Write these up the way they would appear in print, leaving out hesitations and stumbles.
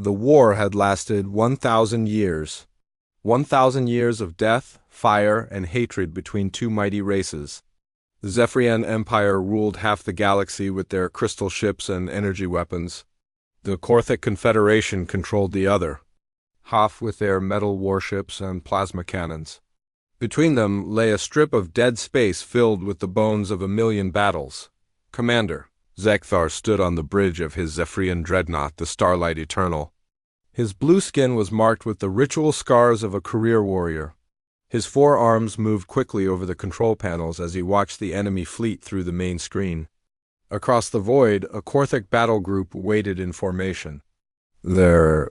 The war had lasted 1,000 years. 1,000 years of death, fire, and hatred between two mighty races. The Zephyrian Empire ruled half the galaxy with their crystal ships and energy weapons. The Korthic Confederation controlled the other, half with their metal warships and plasma cannons. Between them lay a strip of dead space filled with the bones of 1,000,000 battles. Commander Zekthar stood on the bridge of his Zephyrian dreadnought, the Starlight Eternal. His blue skin was marked with the ritual scars of a career warrior. His forearms moved quickly over the control panels as he watched the enemy fleet through the main screen. Across the void, a Korthic battle group waited in formation. Their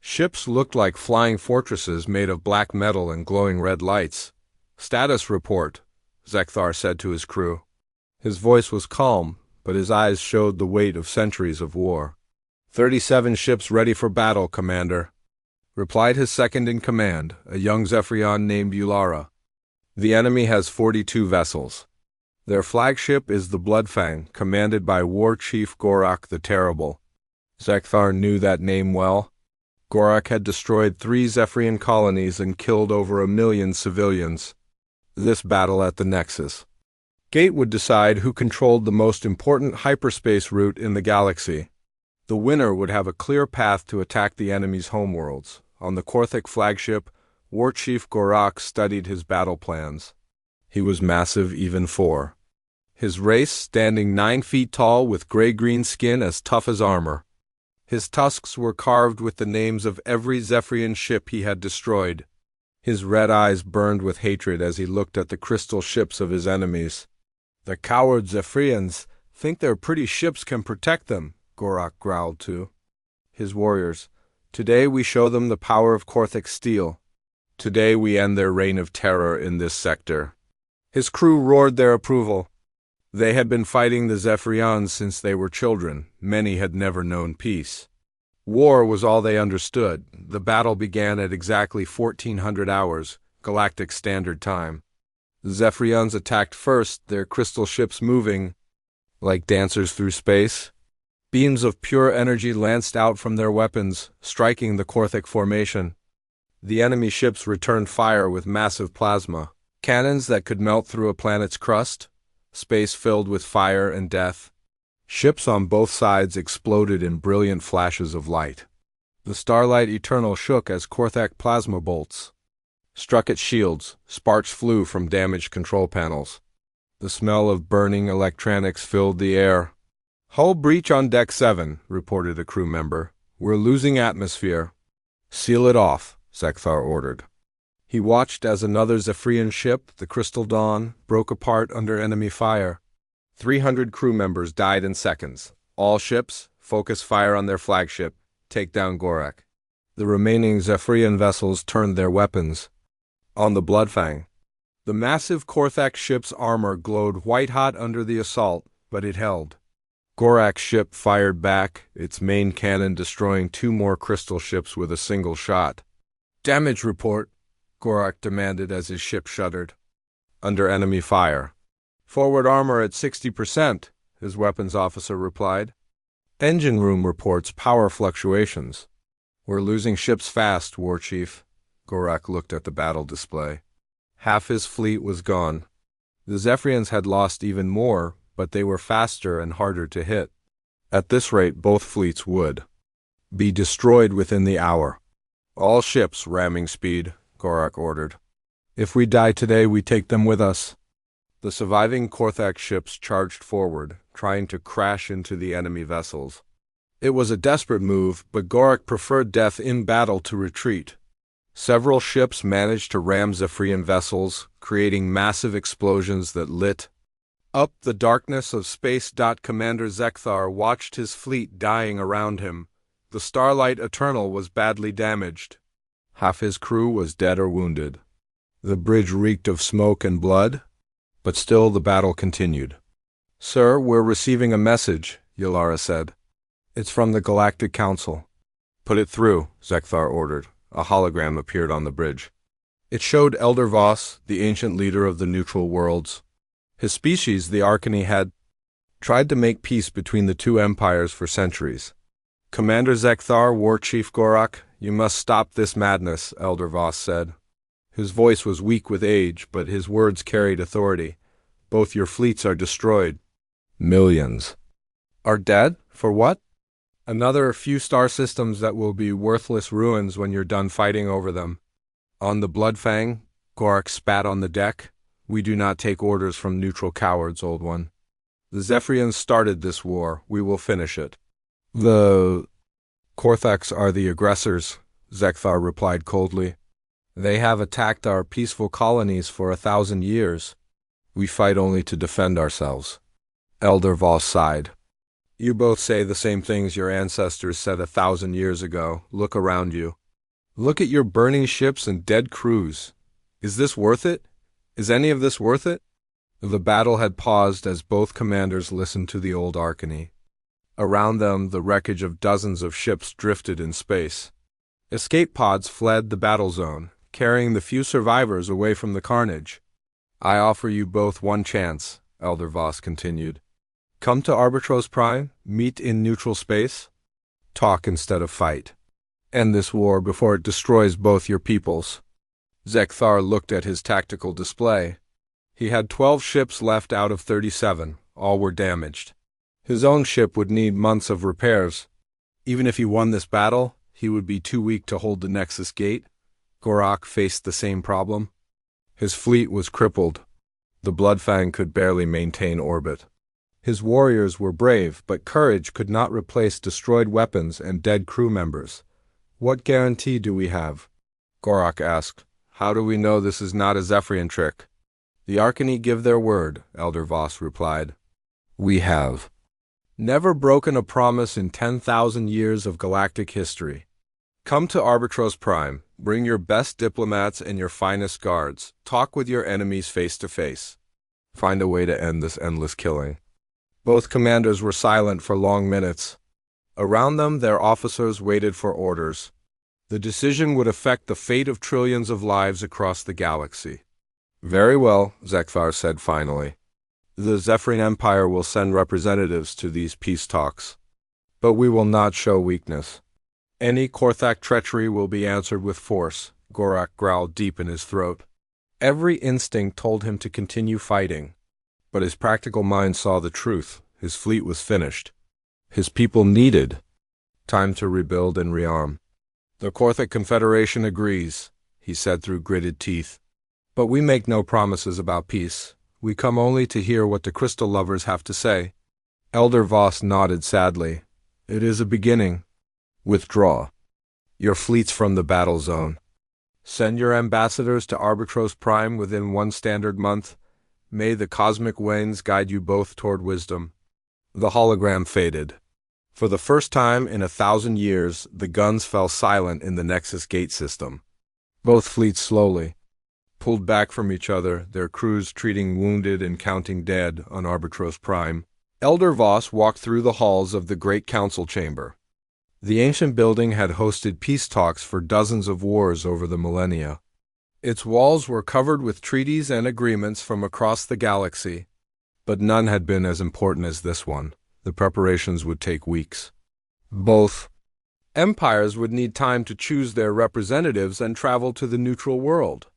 ships looked like flying fortresses made of black metal and glowing red lights. "Status report," Zekthar said to his crew. His voice was calm, but his eyes showed the weight of centuries of war. 37 ships ready for battle, Commander," replied his second-in-command, a young Zephyrian named Ulara. "The enemy has 42 vessels. Their flagship is the Bloodfang, commanded by War Chief Gorak the Terrible." Zekthar knew that name well. Gorak had destroyed 3 Zephyrian colonies and killed over 1,000,000 civilians. This battle at the Nexus Gate would decide who controlled the most important hyperspace route in the galaxy. The winner would have a clear path to attack the enemy's homeworlds. On the Korthic flagship, War Chief Gorak studied his battle plans. He was massive even for his race, standing 9 feet tall with gray-green skin as tough as armor. His tusks were carved with the names of every Zephyrian ship he had destroyed. His red eyes burned with hatred as he looked at the crystal ships of his enemies. "The coward Zephyrians think their pretty ships can protect them," Gorak growled to his warriors. "Today we show them the power of Korthic steel. Today we end their reign of terror in this sector." His crew roared their approval. They had been fighting the Zephyrians since they were children. Many had never known peace. War was all they understood. The battle began at exactly 1400 hours, Galactic Standard Time. The Zephyrians attacked first, their crystal ships moving like dancers through space. Beams of pure energy lanced out from their weapons, striking the Korthic formation. The enemy ships returned fire with massive plasma cannons that could melt through a planet's crust, space filled with fire and death. Ships on both sides exploded in brilliant flashes of light. The Starlight Eternal shook as Korthic plasma bolts struck its shields. Sparks flew from damaged control panels. The smell of burning electronics filled the air. "Hull breach on Deck 7, reported a crew member. "We're losing atmosphere." "Seal it off," Zekthar ordered. He watched as another Zephyrian ship, the Crystal Dawn, broke apart under enemy fire. 300 crew members died in seconds. All ships, focus fire on their flagship, take down Gorak. The remaining Zephyrian vessels turned their weapons on the Bloodfang. The massive Korthic ship's armor glowed white-hot under the assault, but it held. Gorak's ship fired back, its main cannon destroying 2 more crystal ships with a single shot. "Damage report," Gorak demanded as his ship shuddered under enemy fire. "Forward armor at 60%, his weapons officer replied. "Engine room reports power fluctuations." "We're losing ships fast, War Chief." Gorak looked at the battle display. Half his fleet was gone. The Zephyrians had lost even more, but they were faster and harder to hit. At this rate, both fleets would be destroyed within the hour. "All ships ramming speed," Gorak ordered. "If we die today, we take them with us." The surviving Korthic ships charged forward, trying to crash into the enemy vessels. It was a desperate move, but Gorak preferred death in battle to retreat. Several ships managed to ram Zephyrian vessels, creating massive explosions that lit up the darkness of space. Commander Zekthar watched his fleet dying around him. The Starlight Eternal was badly damaged. Half his crew was dead or wounded. The bridge reeked of smoke and blood, but still the battle continued. "Sir, we're receiving a message," Ulara said. "It's from the Galactic Council." "Put it through," Zekthar ordered. A hologram appeared on the bridge. It showed Elder Voss, the ancient leader of the neutral worlds. His species, the Arcany, had tried to make peace between the two empires for centuries. Commander Zekthar, War Chief Gorak, you must stop this madness, Elder Voss said. His voice was weak with age, but his words carried authority. Both your fleets are destroyed. Millions. Are dead? For what? Another few star systems that will be worthless ruins when you're done fighting over them. On the Bloodfang, Gorak spat on the deck. We do not take orders from neutral cowards, old one. The Zephyrians started this war. We will finish it. The Korthaks are the aggressors, Zekthar replied coldly. They have attacked our peaceful colonies for 1,000 years. We fight only to defend ourselves. Elder Voss sighed. You both say the same things your ancestors said 1,000 years ago. Look around you. Look at your burning ships and dead crews. Is this worth it? Is any of this worth it? The battle had paused as both commanders listened to the old Arcany. Around them, the wreckage of dozens of ships drifted in space. Escape pods fled the battle zone, carrying the few survivors away from the carnage. I offer you both one chance, Elder Voss continued. Come to Arbitros Prime, meet in neutral space. Talk instead of fight. End this war before it destroys both your peoples. Zekthar looked at his tactical display. He had 12 ships left out of 37. All were damaged. His own ship would need months of repairs. Even if he won this battle, he would be too weak to hold the Nexus gate. Gorak faced the same problem. His fleet was crippled. The Bloodfang could barely maintain orbit. His warriors were brave, but courage could not replace destroyed weapons and dead crew members. What guarantee do we have? Gorak asked. How do we know this is not a Zephyrian trick? The Arcany give their word, Elder Voss replied. We have never broken a promise in 10,000 years of galactic history. Come to Arbitros Prime, bring your best diplomats and your finest guards, talk with your enemies face to face. Find a way to end this endless killing. Both commanders were silent for long minutes. Around them, their officers waited for orders. The decision would affect the fate of trillions of lives across the galaxy. Very well, Zekthar said finally. The Zephyrian Empire will send representatives to these peace talks. But we will not show weakness. Any Korthak treachery will be answered with force, Gorak growled deep in his throat. Every instinct told him to continue fighting. But his practical mind saw the truth. His fleet was finished. His people needed time to rebuild and rearm. The Korthak Confederation agrees, he said through gritted teeth. But we make no promises about peace. We come only to hear what the crystal lovers have to say. Elder Voss nodded sadly. It is a beginning. Withdraw your fleets from the battle zone. Send your ambassadors to Arbitros Prime within 1 standard month. May the cosmic winds guide you both toward wisdom. The hologram faded. For the first time in 1,000 years, the guns fell silent in the Nexus gate system. Both fleets slowly pulled back from each other, their crews treating wounded and counting dead on Arbitros Prime. Elder Voss walked through the halls of the Great Council Chamber. The ancient building had hosted peace talks for dozens of wars over the millennia. Its walls were covered with treaties and agreements from across the galaxy, but none had been as important as this one. The preparations would take weeks. Both empires would need time to choose their representatives and travel to the neutral world.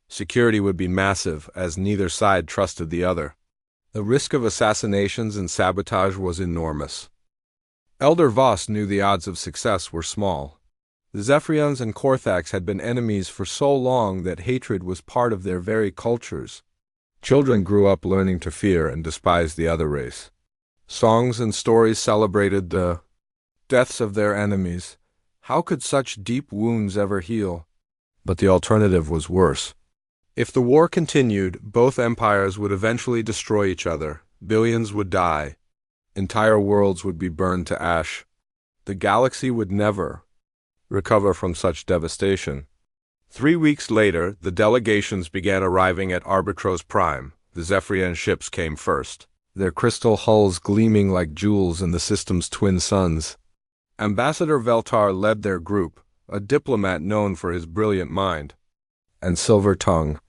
Security would be massive, as neither side trusted the other. The risk of assassinations and sabotage was enormous. Elder Voss knew the odds of success were small. The Zephyrians and Korthaks had been enemies for so long that hatred was part of their very cultures. Children grew up learning to fear and despise the other race. Songs and stories celebrated the deaths of their enemies. How could such deep wounds ever heal? But the alternative was worse. If the war continued, both empires would eventually destroy each other. Billions would die. Entire worlds would be burned to ash. The galaxy would never recover from such devastation. 3 weeks later, the delegations began arriving at Arbitros Prime. The Zephyrian ships came first, their crystal hulls gleaming like jewels in the system's twin suns. Ambassador Veltar led their group, a diplomat known for his brilliant mind and silver tongue.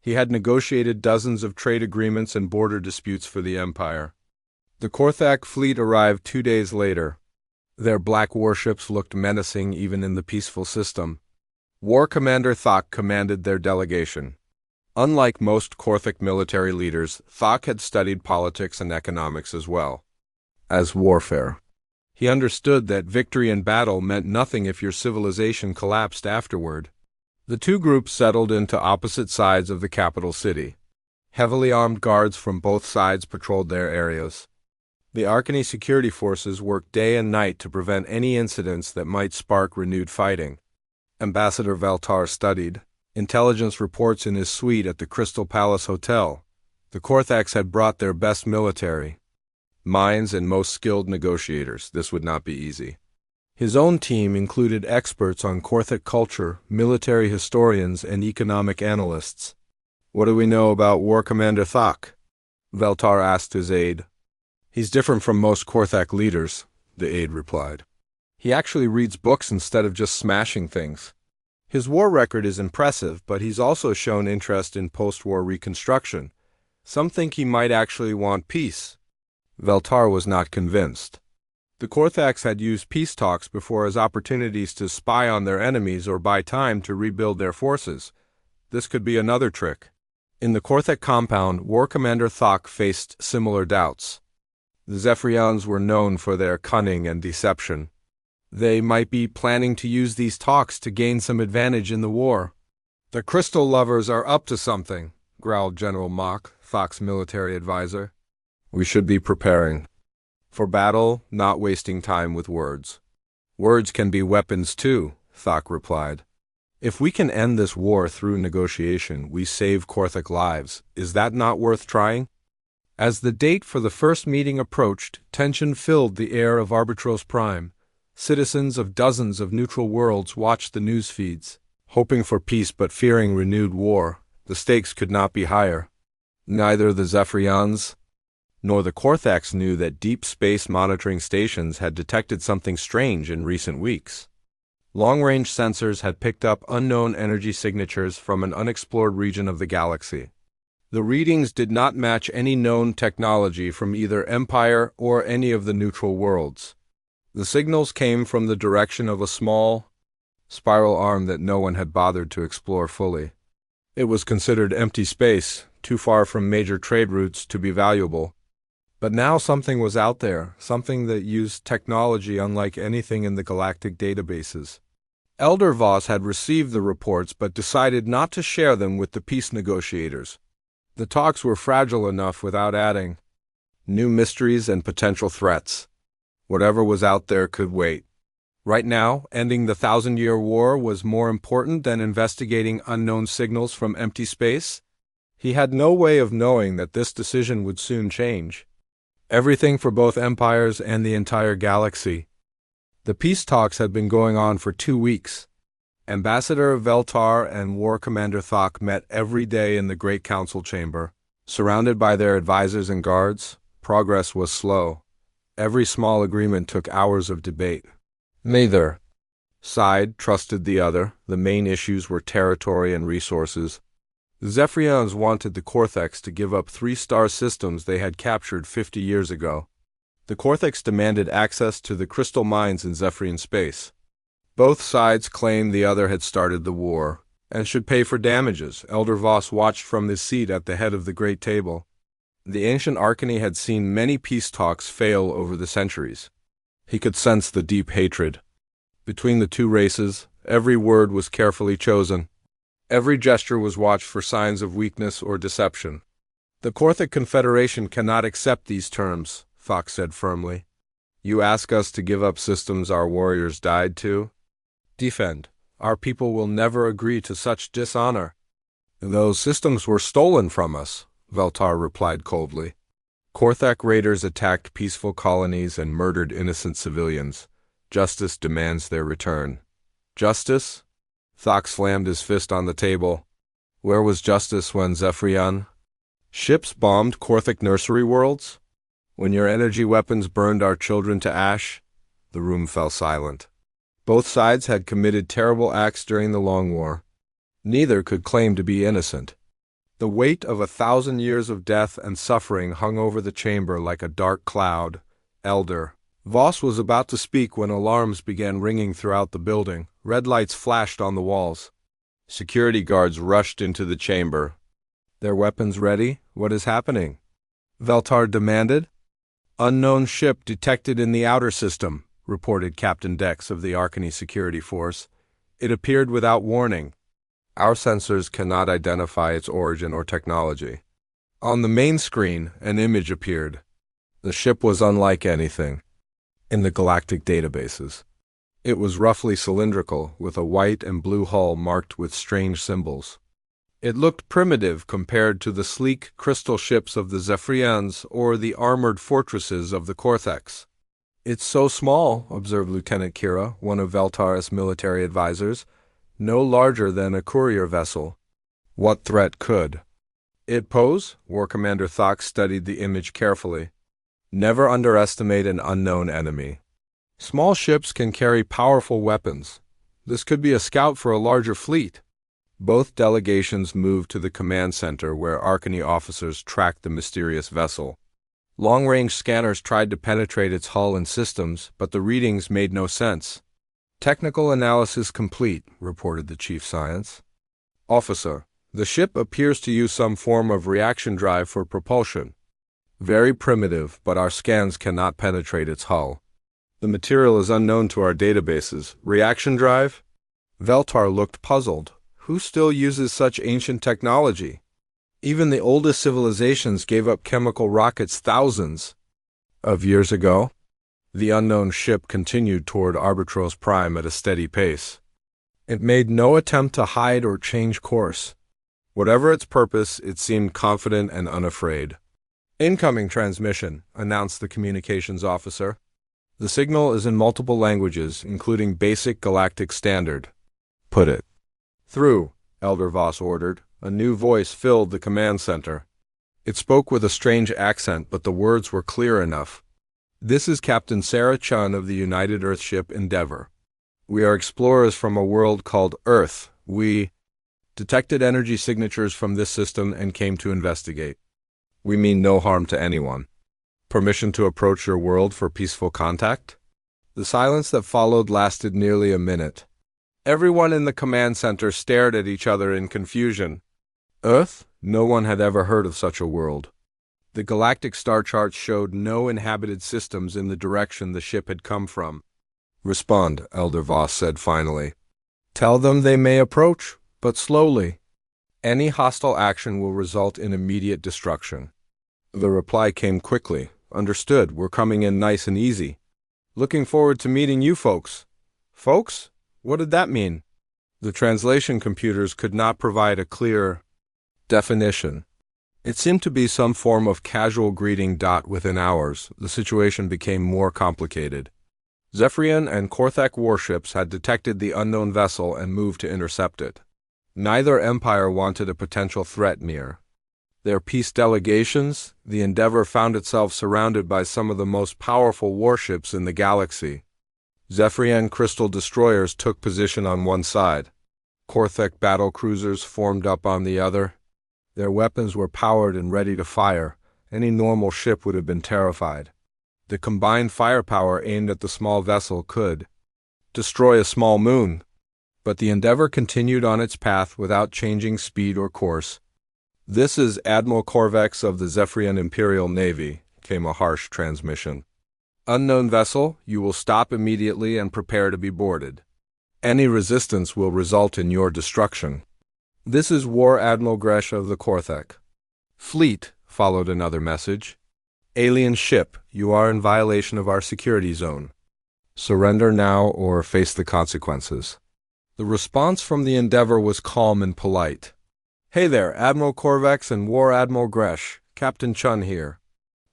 He had negotiated dozens of trade agreements and border disputes for the Empire. The Korthak fleet arrived 2 days later. Their black warships looked menacing even in the peaceful system. War Commander Thok commanded their delegation. Unlike most Korthic military leaders, Thok had studied politics and economics as well as warfare. He understood that victory in battle meant nothing if your civilization collapsed afterward. The two groups settled into opposite sides of the capital city. Heavily armed guards from both sides patrolled their areas. The Arcany security forces worked day and night to prevent any incidents that might spark renewed fighting. Ambassador Veltar studied intelligence reports in his suite at the Crystal Palace Hotel. The Korthax had brought their best military minds and most skilled negotiators. This would not be easy. His own team included experts on Korthic culture, military historians, and economic analysts. "What do we know about War Commander Thok?" Veltar asked his aide. "He's different from most Korthak leaders," the aide replied. "He actually reads books instead of just smashing things. His war record is impressive, but he's also shown interest in post-war reconstruction. Some think he might actually want peace." Veltar was not convinced. The Korthax had used peace talks before as opportunities to spy on their enemies or buy time to rebuild their forces. This could be another trick. In the Korthak compound, War Commander Thok faced similar doubts. The Zephyrians were known for their cunning and deception. They might be planning to use these talks to gain some advantage in the war. "The Crystal Lovers are up to something," growled General Mock, Thok's military advisor. "We should be preparing for battle, not wasting time with words." "Words can be weapons too," Thok replied. "If we can end this war through negotiation, we save Korthic lives. Is that not worth trying?" As the date for the first meeting approached, tension filled the air of Arbitros Prime. Citizens of dozens of neutral worlds watched the news feeds, hoping for peace but fearing renewed war. The stakes could not be higher. Neither the Zephyrians nor the Korthax knew that deep space monitoring stations had detected something strange in recent weeks. Long-range sensors had picked up unknown energy signatures from an unexplored region of the galaxy. The readings did not match any known technology from either Empire or any of the neutral worlds. The signals came from the direction of a small, spiral arm that no one had bothered to explore fully. It was considered empty space, too far from major trade routes to be valuable. But now something was out there, something that used technology unlike anything in the galactic databases. Elder Voss had received the reports but decided not to share them with the peace negotiators. The talks were fragile enough without adding new mysteries and potential threats. Whatever was out there could wait. Right now, ending the 1,000-year war was more important than investigating unknown signals from empty space. He had no way of knowing that this decision would soon change everything for both empires and the entire galaxy. The peace talks had been going on for 2 weeks. Ambassador Veltar and War Commander Thok met every day in the Great Council chamber. Surrounded by their advisors and guards, progress was slow. Every small agreement took hours of debate. Neither side trusted the other. The main issues were territory and resources. The Zephyrians wanted the Korthax to give up 3-star systems they had captured 50 years ago. The Korthax demanded access to the crystal mines in Zephyrian space. Both sides claimed the other had started the war and should pay for damages. Elder Voss watched from his seat at the head of the great table. The ancient Arcany had seen many peace talks fail over the centuries. He could sense the deep hatred between the two races. Every word was carefully chosen. Every gesture was watched for signs of weakness or deception. "The Korthic Confederation cannot accept these terms," Thok said firmly. "You ask us to give up systems our warriors died to? Defend. Our people will never agree to such dishonor." "Those systems were stolen from us," Veltar replied coldly. "Korthak raiders attacked peaceful colonies and murdered innocent civilians. Justice demands their return." "Justice?" Thok slammed his fist on the table. "Where was justice when Zephyrian ships bombed Korthic nursery worlds? When your energy weapons burned our children to ash?" The room fell silent. Both sides had committed terrible acts during the Long War. Neither could claim to be innocent. The weight of 1,000 years of death and suffering hung over the chamber like a dark cloud. Elder Voss was about to speak when alarms began ringing throughout the building. Red lights flashed on the walls. Security guards rushed into the chamber. Their weapons ready? What is happening? Veltar demanded. Unknown ship detected in the outer system, reported Captain Dex of the Arcany Security Force. It appeared without warning. Our sensors cannot identify its origin or technology. On the main screen, an image appeared. The ship was unlike anything in the galactic databases. It was roughly cylindrical, with a white and blue hull marked with strange symbols. It looked primitive compared to the sleek crystal ships of the Zephyrians or the armored fortresses of the Cortex. It's so small, observed Lieutenant Kira, one of Veltar's military advisors, no larger than a courier vessel. What threat could it pose? War Commander Thox studied the image carefully. Never underestimate an unknown enemy. Small ships can carry powerful weapons. This could be a scout for a larger fleet. Both delegations moved to the command center where Arcany officers tracked the mysterious vessel. Long-range scanners tried to penetrate its hull and systems, but the readings made no sense. Technical analysis complete, reported the chief science officer. The ship appears to use some form of reaction drive for propulsion. Very primitive, but our scans cannot penetrate its hull. The material is unknown to our databases. Reaction drive? Veltar looked puzzled. Who still uses such ancient technology? Even the oldest civilizations gave up chemical rockets thousands of years ago. The unknown ship continued toward Arbitros Prime at a steady pace. It made no attempt to hide or change course. Whatever its purpose, it seemed confident and unafraid. Incoming transmission, announced the communications officer. The signal is in multiple languages, including Basic Galactic Standard. Put it through, Elder Voss ordered. A new voice filled the command center. It spoke with a strange accent, but the words were clear enough. This is Captain Sarah Chun of the United Earthship Endeavor. We are explorers from a world called Earth. We detected energy signatures from this system and came to investigate. We mean no harm to anyone. Permission to approach your world for peaceful contact? The silence that followed lasted nearly a minute. Everyone in the command center stared at each other in confusion. Earth? No one had ever heard of such a world. The galactic star charts showed no inhabited systems in the direction the ship had come from. Respond, Elder Voss said finally. Tell them they may approach, but slowly. Any hostile action will result in immediate destruction. The reply came quickly. Understood, we're coming in nice and easy. Looking forward to meeting you folks. Folks? What did that mean? The translation computers could not provide a clear definition. It seemed to be some form of casual greeting. Within hours, the situation became more complicated. Zephyrian and Korthak warships had detected the unknown vessel and moved to intercept it. Neither empire wanted a potential threat near their peace delegations. The Endeavor found itself surrounded by some of the most powerful warships in the galaxy. Zephyrian crystal destroyers took position on one side. Korthak battle cruisers formed up on the other. Their weapons were powered and ready to fire. Any normal ship would have been terrified. The combined firepower aimed at the small vessel could destroy a small moon. But the Endeavor continued on its path without changing speed or course. This is Admiral Korvex of the Zephyrian Imperial Navy, came a harsh transmission. Unknown vessel, you will stop immediately and prepare to be boarded. Any resistance will result in your destruction. This is War Admiral Gresh of the Korthak. Fleet, followed another message. Alien ship, you are in violation of our security zone. Surrender now or face the consequences. The response from the Endeavor was calm and polite. Hey there, Admiral Korvex and War Admiral Gresh. Captain Chun here.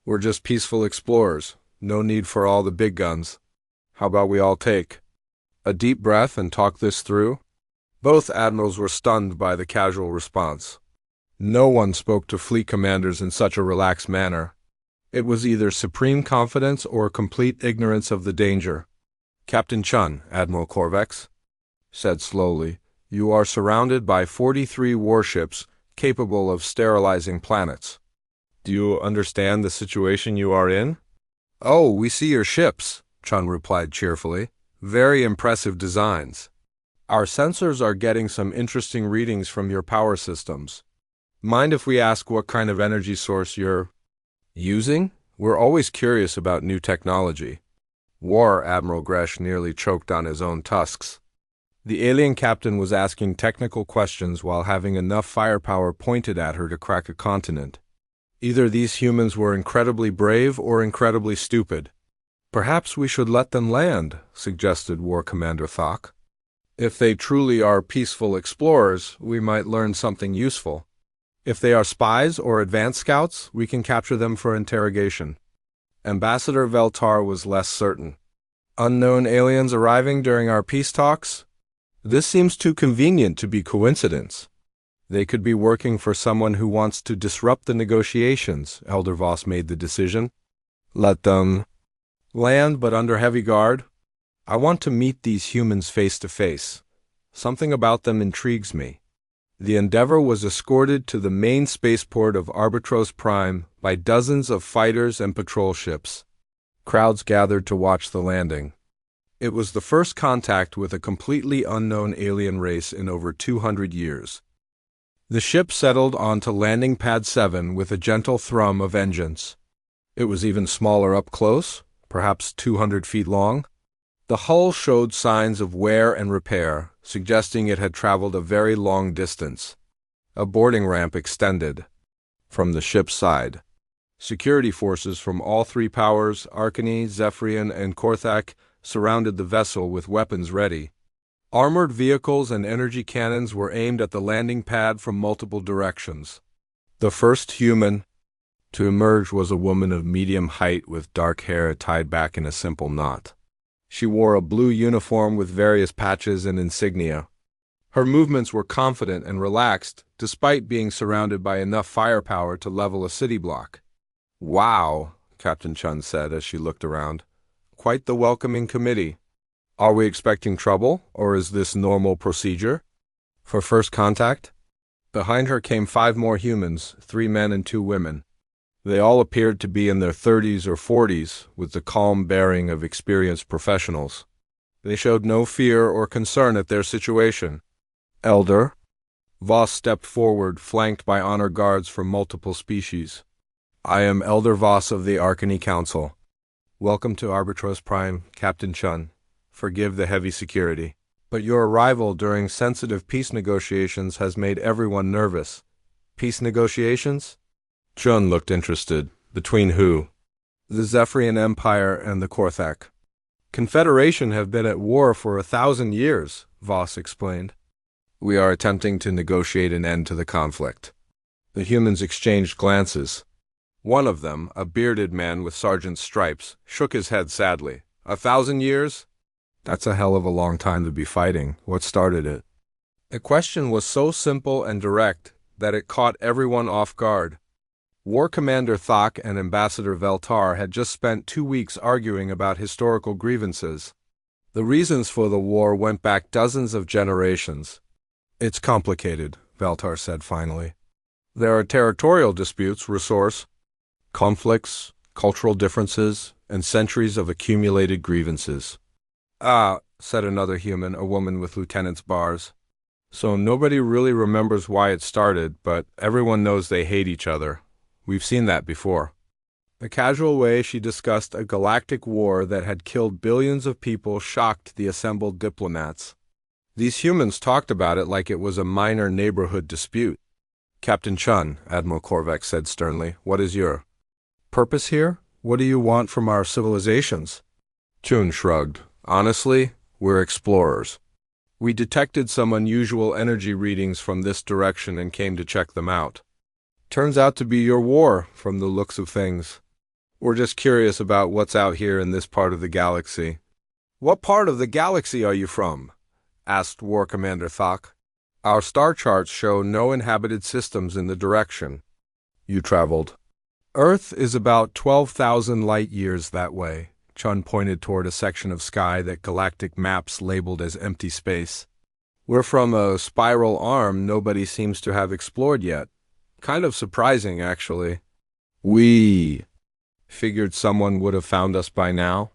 We're just peaceful explorers. No need for all the big guns. How about we all take a deep breath and talk this through? Both admirals were stunned by the casual response. No one spoke to fleet commanders in such a relaxed manner. It was either supreme confidence or complete ignorance of the danger. Captain Chun, Admiral Korvex said slowly, you are surrounded by 43 warships capable of sterilizing planets. Do you understand the situation you are in? Oh, we see your ships. Chun replied cheerfully. Very impressive designs. Our sensors are getting some interesting readings from your power systems. Mind if we ask what kind of energy source you're using? We're always curious about new technology. War Admiral Gresh nearly choked on his own tusks. The alien captain was asking technical questions while having enough firepower pointed at her to crack a continent. Either these humans were incredibly brave or incredibly stupid. Perhaps we should let them land, suggested War Commander Thok. If they truly are peaceful explorers, we might learn something useful. If they are spies or advanced scouts, we can capture them for interrogation. Ambassador Veltar was less certain. Unknown aliens arriving during our peace talks? This seems too convenient to be coincidence. They could be working for someone who wants to disrupt the negotiations, Elder Voss made the decision. Let them land, but under heavy guard. I want to meet these humans face to face. Something about them intrigues me. The Endeavour was escorted to the main spaceport of Arbitros Prime by dozens of fighters and patrol ships. Crowds gathered to watch the landing. It was the first contact with a completely unknown alien race in over 200 years. The ship settled onto landing pad 7 with a gentle thrum of engines. It was even smaller up close, perhaps 200 feet long. The hull showed signs of wear and repair, suggesting it had traveled a very long distance. A boarding ramp extended from the ship's side. Security forces from all three powers, Arcany, Zephyrian, and Korthak, surrounded the vessel with weapons ready. Armored vehicles and energy cannons were aimed at the landing pad from multiple directions. The first human to emerge was a woman of medium height with dark hair tied back in a simple knot. She wore a blue uniform with various patches and insignia. Her movements were confident and relaxed, despite being surrounded by enough firepower to level a city block. Wow, Captain Chun said as she looked around. Quite the welcoming committee. Are we expecting trouble, or is this normal procedure? For first contact? Behind her came 5 more humans, 3 men and 2 women. They all appeared to be in their 30s or 40s, with the calm bearing of experienced professionals. They showed no fear or concern at their situation. Elder? Voss stepped forward, flanked by honor guards from multiple species. I am Elder Voss of the Arcany Council. Welcome to Arbitros Prime, Captain Chun. Forgive the heavy security. But your arrival during sensitive peace negotiations has made everyone nervous. Peace negotiations? Chun looked interested. Between who? The Zephyrian Empire and the Korthak. Confederation have been at war for 1,000 years, Voss explained. We are attempting to negotiate an end to the conflict. The humans exchanged glances. One of them, a bearded man with sergeant's stripes, shook his head sadly. 1,000 years? That's a hell of a long time to be fighting. What started it? The question was so simple and direct that it caught everyone off guard. War Commander Thok and Ambassador Veltar had just spent 2 weeks arguing about historical grievances. The reasons for the war went back dozens of generations. It's complicated, Veltar said finally. There are territorial disputes, resource conflicts, cultural differences, and centuries of accumulated grievances. Ah, said another human, a woman with lieutenant's bars. So nobody really remembers why it started, but everyone knows they hate each other. We've seen that before. The casual way she discussed a galactic war that had killed billions of people shocked the assembled diplomats. These humans talked about it like it was a minor neighborhood dispute. Captain Chun, Admiral Korvac said sternly, what is your purpose here? What do you want from our civilizations? Chun shrugged. Honestly, we're explorers. We detected some unusual energy readings from this direction and came to check them out. Turns out to be your war, from the looks of things. We're just curious about what's out here in this part of the galaxy. What part of the galaxy are you from? Asked War Commander Thok. Our star charts show no inhabited systems in the direction you traveled. Earth is about 12,000 light years that way. Chun pointed toward a section of sky that galactic maps labeled as empty space. We're from a spiral arm nobody seems to have explored yet. Kind of surprising, actually. We figured someone would have found us by now.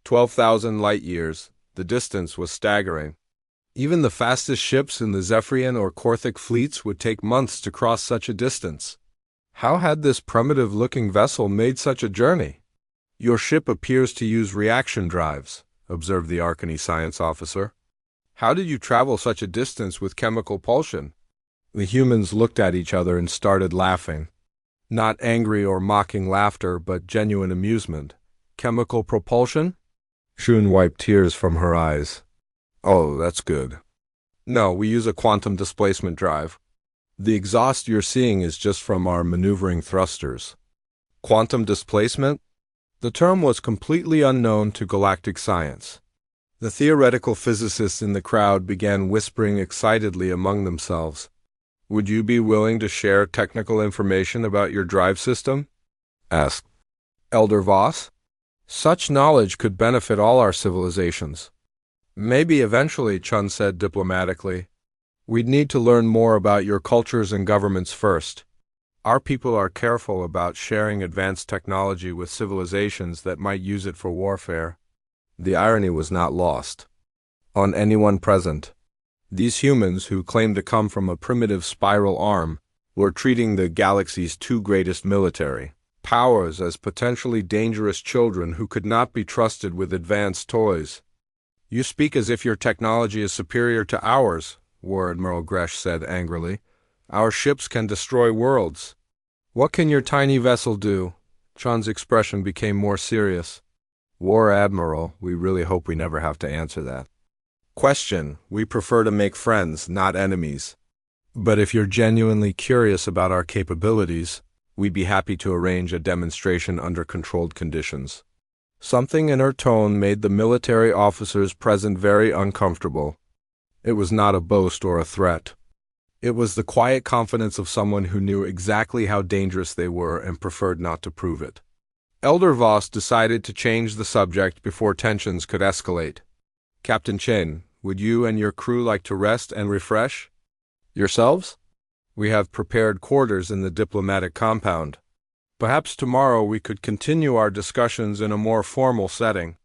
12,000 light-years. The distance was staggering. Even the fastest ships in the Zephyrian or Korthic fleets would take months to cross such a distance. How had this primitive-looking vessel made such a journey? Your ship appears to use reaction drives, observed the Arcany science officer. How did you travel such a distance with chemical propulsion? The humans looked at each other and started laughing. Not angry or mocking laughter, but genuine amusement. Chemical propulsion? Shun wiped tears from her eyes. Oh, that's good. No, we use a quantum displacement drive. The exhaust you're seeing is just from our maneuvering thrusters. Quantum displacement? The term was completely unknown to galactic science. The theoretical physicists in the crowd began whispering excitedly among themselves. Would you be willing to share technical information about your drive system? Asked Elder Voss. Such knowledge could benefit all our civilizations. Maybe eventually, Chun said diplomatically. We'd need to learn more about your cultures and governments first. Our people are careful about sharing advanced technology with civilizations that might use it for warfare. The irony was not lost on anyone present. These humans, who claimed to come from a primitive spiral arm, were treating the galaxy's two greatest military powers as potentially dangerous children who could not be trusted with advanced toys. You speak as if your technology is superior to ours, War Admiral Gresh said angrily. Our ships can destroy worlds. What can your tiny vessel do? Chun's expression became more serious. War Admiral, we really hope we never have to answer that question. We prefer to make friends, not enemies. But if you're genuinely curious about our capabilities, we'd be happy to arrange a demonstration under controlled conditions. Something in her tone made the military officers present very uncomfortable. It was not a boast or a threat. It was the quiet confidence of someone who knew exactly how dangerous they were and preferred not to prove it. Elder Voss decided to change the subject before tensions could escalate. Captain Chen, would you and your crew like to rest and refresh? Yourselves? We have prepared quarters in the diplomatic compound. Perhaps tomorrow we could continue our discussions in a more formal setting.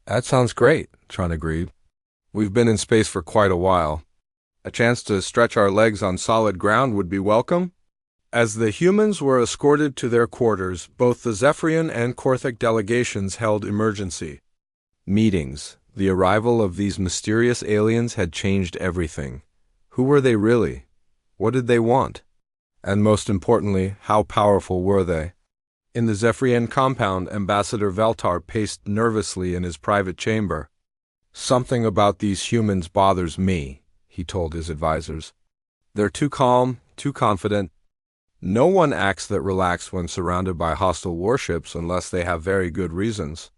That sounds great, Chun agreed. We've been in space for quite a while. A chance to stretch our legs on solid ground would be welcome. As the humans were escorted to their quarters, both the Zephyrian and Korthic delegations held emergency meetings. The arrival of these mysterious aliens had changed everything. Who were they really? What did they want? And most importantly, how powerful were they? In the Zephyrian compound, Ambassador Veltar paced nervously in his private chamber. Something about these humans bothers me, he told his advisors. They're too calm, too confident. No one acts that relaxed when surrounded by hostile warships unless they have very good reasons.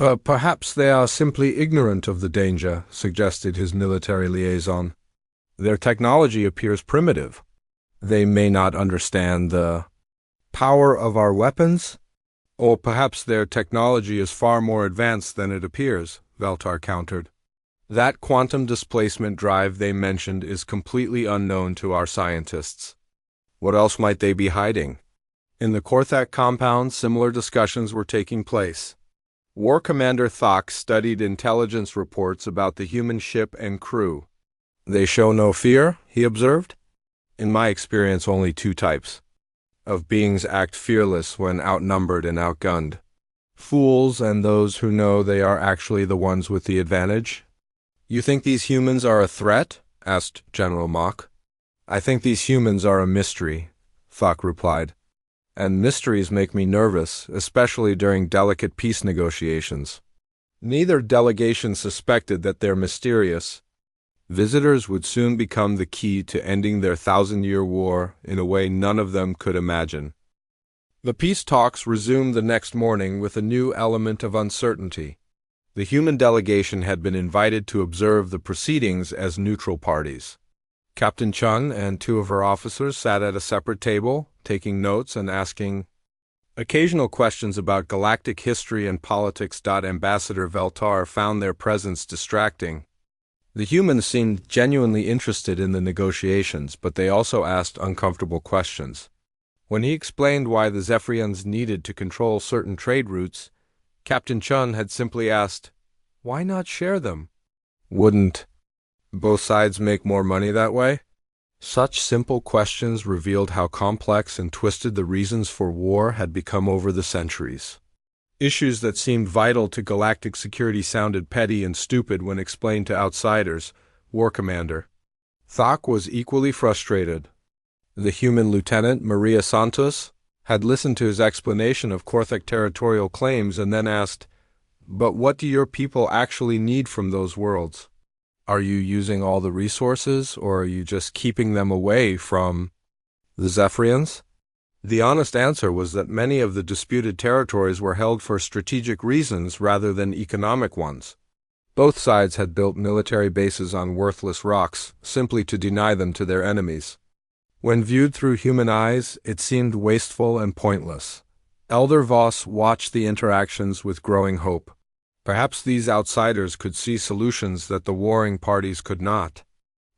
But perhaps they are simply ignorant of the danger, suggested his military liaison. Their technology appears primitive. They may not understand the power of our weapons? Or perhaps their technology is far more advanced than it appears, Veltar countered. That quantum displacement drive they mentioned is completely unknown to our scientists. What else might they be hiding? In the Korthic compound, similar discussions were taking place. War Commander Thok studied intelligence reports about the human ship and crew. They show no fear, he observed. In my experience, only two types of beings act fearless when outnumbered and outgunned. Fools and those who know they are actually the ones with the advantage. You think these humans are a threat? Asked General Mock. I think these humans are a mystery, Thok replied. And mysteries make me nervous, especially during delicate peace negotiations. Neither delegation suspected that they're mysterious. Visitors would soon become the key to ending their 1,000-year war in a way none of them could imagine. The peace talks resumed the next morning with a new element of uncertainty. The human delegation had been invited to observe the proceedings as neutral parties. Captain Chun and two of her officers sat at a separate table, taking notes and asking occasional questions about galactic history and politics. Ambassador Veltar found their presence distracting. The humans seemed genuinely interested in the negotiations, but they also asked uncomfortable questions. When he explained why the Zephyrians needed to control certain trade routes, Captain Chun had simply asked, "Why not share them? Wouldn't both sides make more money that way?" Such simple questions revealed how complex and twisted the reasons for war had become over the centuries. Issues that seemed vital to galactic security sounded petty and stupid when explained to outsiders. War Commander Thok was equally frustrated. The human lieutenant, Maria Santos, had listened to his explanation of Korthek territorial claims and then asked, "But what do your people actually need from those worlds? Are you using all the resources, or are you just keeping them away from the Zephyrians?" The honest answer was that many of the disputed territories were held for strategic reasons rather than economic ones. Both sides had built military bases on worthless rocks, simply to deny them to their enemies. When viewed through human eyes, it seemed wasteful and pointless. Elder Voss watched the interactions with growing hope. Perhaps these outsiders could see solutions that the warring parties could not.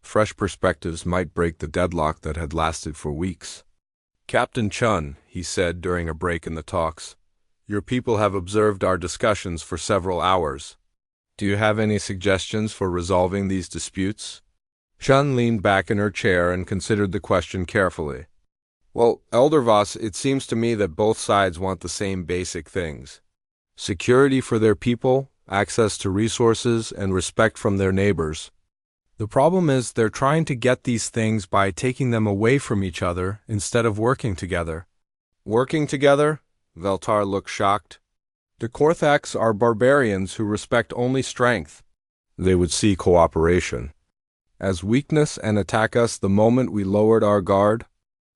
Fresh perspectives might break the deadlock that had lasted for weeks. "Captain Chun," he said during a break in the talks, "your people have observed our discussions for several hours. Do you have any suggestions for resolving these disputes?" Chun leaned back in her chair and considered the question carefully. "Well, Elder Voss, it seems to me that both sides want the same basic things. Security for their people, access to resources, and respect from their neighbors. The problem is they're trying to get these things by taking them away from each other instead of working together." "Working together?" Veltar looked shocked. "The Korthaks are barbarians who respect only strength. They would see cooperation as weakness and attack us the moment we lowered our guard."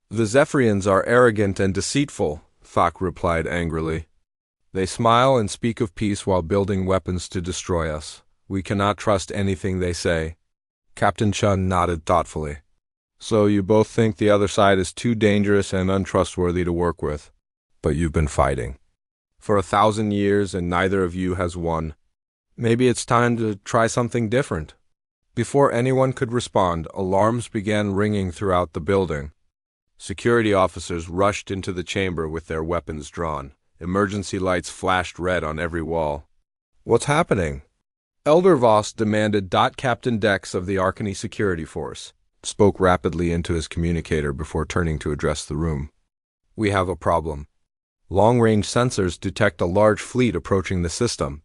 "The Zephyrians are arrogant and deceitful," Thok replied angrily. "They smile and speak of peace while building weapons to destroy us. We cannot trust anything they say." Captain Chun nodded thoughtfully. "So you both think the other side is too dangerous and untrustworthy to work with. But you've been fighting for 1,000 years and neither of you has won. Maybe it's time to try something different." Before anyone could respond, alarms began ringing throughout the building. Security officers rushed into the chamber with their weapons drawn. Emergency lights flashed red on every wall. "What's happening?" Elder Voss demanded. Captain Dex of the Arcany Security Force spoke rapidly into his communicator before turning to address the room. "We have a problem. Long-range sensors detect a large fleet approaching the system.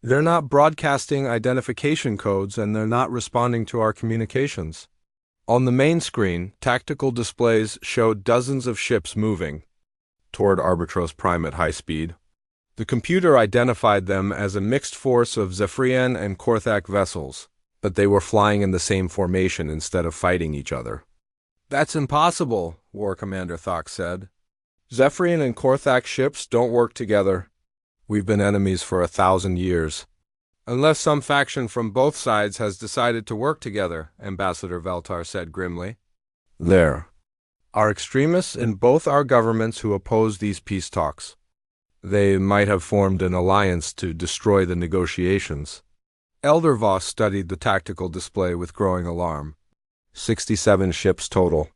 They're not broadcasting identification codes and they're not responding to our communications. On the main screen, tactical displays showed dozens of ships moving toward Arbitros Prime at high speed. The computer identified them as a mixed force of Zephyrian and Korthak vessels, but they were flying in the same formation instead of fighting each other." "That's impossible," War Commander Thok said. "Zephyrian and Korthak ships don't work together. We've been enemies for 1,000 years. Unless some faction from both sides has decided to work together," Ambassador Veltar said grimly. "There are extremists in both our governments who oppose these peace talks. They might have formed an alliance to destroy the negotiations." Elder Voss studied the tactical display with growing alarm. 67 ships total.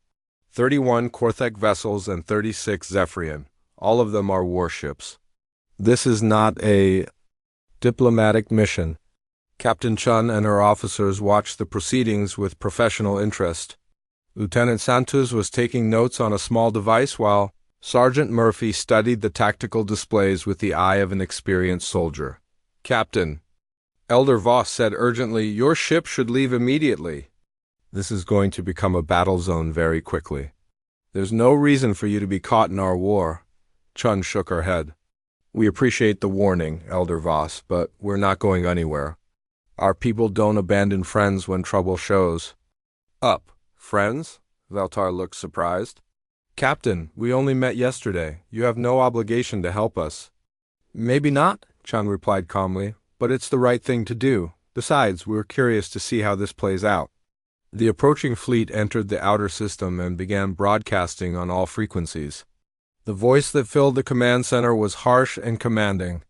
31 Korthak vessels and 36 Zephyrian. All of them are warships. "This is not a diplomatic mission." Captain Chun and her officers watched the proceedings with professional interest. Lieutenant Santos was taking notes on a small device while Sergeant Murphy studied the tactical displays with the eye of an experienced soldier. "Captain," Elder Voss said urgently, "your ship should leave immediately. This is going to become a battle zone very quickly. There's no reason for you to be caught in our war." Chun shook her head. "We appreciate the warning, Elder Voss, but we're not going anywhere. Our people don't abandon friends when trouble shows." "Up, friends?" Veltar looked surprised. "Captain, we only met yesterday. You have no obligation to help us." "Maybe not," Chun replied calmly, "but it's the right thing to do. Besides, we're curious to see how this plays out." The approaching fleet entered the outer system and began broadcasting on all frequencies. The voice that filled the command center was harsh and commanding.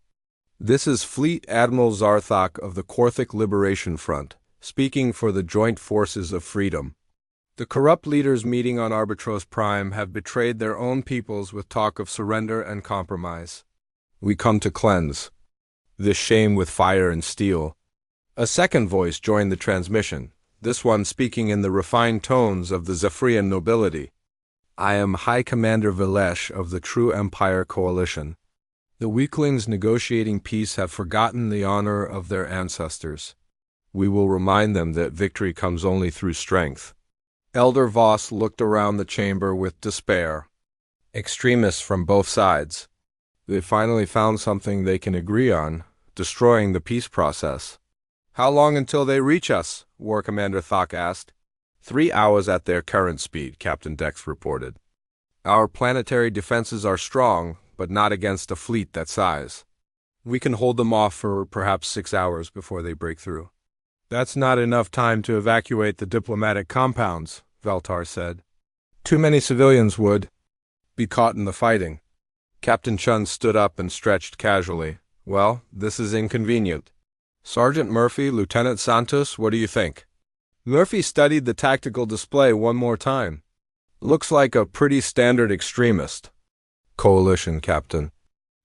"This is Fleet Admiral Zarthok of the Korthak Liberation Front, speaking for the Joint Forces of Freedom. The corrupt leaders meeting on Arbitros Prime have betrayed their own peoples with talk of surrender and compromise. We come to cleanse this shame with fire and steel. A second voice joined the transmission, this one speaking in the refined tones of the Zephyrian nobility. I am High Commander Vilesh of the True Empire Coalition. The weaklings negotiating peace have forgotten the honor of their ancestors. We will remind them that victory comes only through strength. Elder Voss looked around the chamber with despair. Extremists from both sides. They finally found something they can agree on, destroying the peace process. How long until they reach us? War Commander Thok asked. 3 hours at their current speed, Captain Dex reported. Our planetary defenses are strong, but not against a fleet that size. We can hold them off for perhaps 6 hours before they break through. That's not enough time to evacuate the diplomatic compounds, Veltar said. Too many civilians would be caught in the fighting. Captain Chun stood up and stretched casually. Well, this is inconvenient. Sergeant Murphy, Lieutenant Santos, what do you think? Murphy studied the tactical display one more time. Looks like a pretty standard extremist. Coalition, Captain.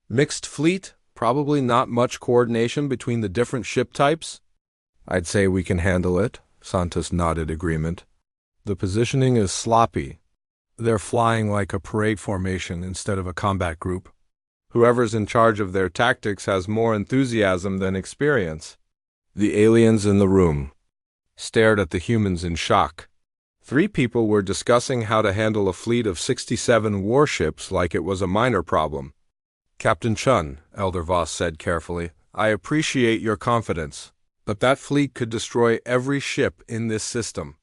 Mixed fleet? Probably not much coordination between the different ship types? I'd say we can handle it, Santos nodded agreement. The positioning is sloppy. They're flying like a parade formation instead of a combat group. Whoever's in charge of their tactics has more enthusiasm than experience. The aliens in the room stared at the humans in shock. 3 people were discussing how to handle a fleet of 67 warships like it was a minor problem. Captain Chun, Elder Voss said carefully, I appreciate your confidence, but that fleet could destroy every ship in this system.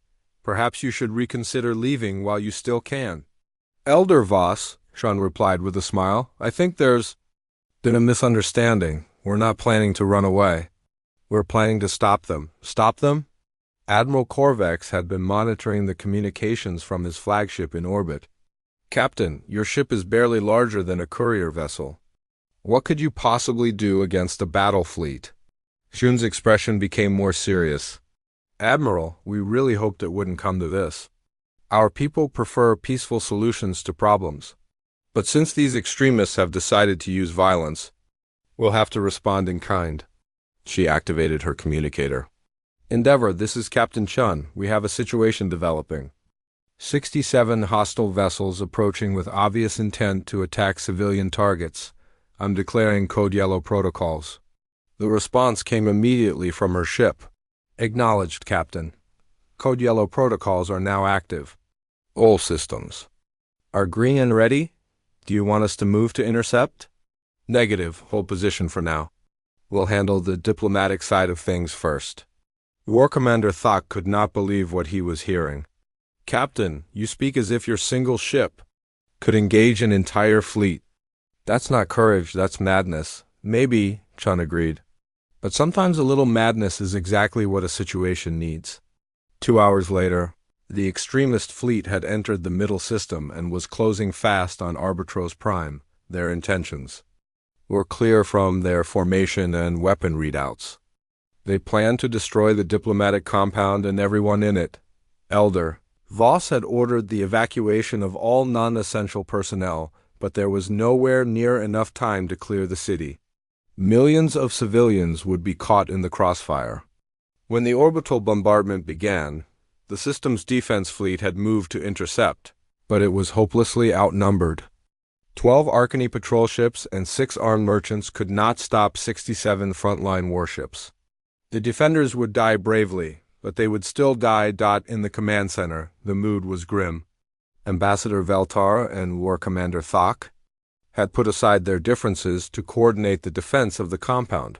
Perhaps you should reconsider leaving while you still can. Elder Voss, Chun replied with a smile, I think there's been a misunderstanding. We're not planning to run away. We're planning to stop them. Stop them? Admiral Corvex had been monitoring the communications from his flagship in orbit. Captain, your ship is barely larger than a courier vessel. What could you possibly do against a battle fleet? Shun's expression became more serious. Admiral, we really hoped it wouldn't come to this. Our people prefer peaceful solutions to problems. But since these extremists have decided to use violence, we'll have to respond in kind. She activated her communicator. Endeavor, this is Captain Chun. We have a situation developing. 67 hostile vessels approaching with obvious intent to attack civilian targets. I'm declaring Code Yellow protocols. The response came immediately from her ship. Acknowledged, Captain. Code Yellow protocols are now active. All systems are green and ready? Do you want us to move to intercept? Negative. Hold position for now. We'll handle the diplomatic side of things first. War Commander Thok could not believe what he was hearing. Captain, you speak as if your single ship could engage an entire fleet. That's not courage, that's madness. Maybe, Chun agreed. But sometimes a little madness is exactly what a situation needs. 2 hours later, the extremist fleet had entered the middle system and was closing fast on Arbitros Prime. Their intentions were clear from their formation and weapon readouts. They planned to destroy the diplomatic compound and everyone in it. Elder Voss had ordered the evacuation of all non-essential personnel, but there was nowhere near enough time to clear the city. Millions of civilians would be caught in the crossfire. When the orbital bombardment began, the system's defense fleet had moved to intercept, but it was hopelessly outnumbered. 12 Arcany patrol ships and 6 armed merchants could not stop 67 frontline warships. The defenders would die bravely, but they would still die. In the command center, the mood was grim. Ambassador Veltar and War Commander Thok had put aside their differences to coordinate the defense of the compound.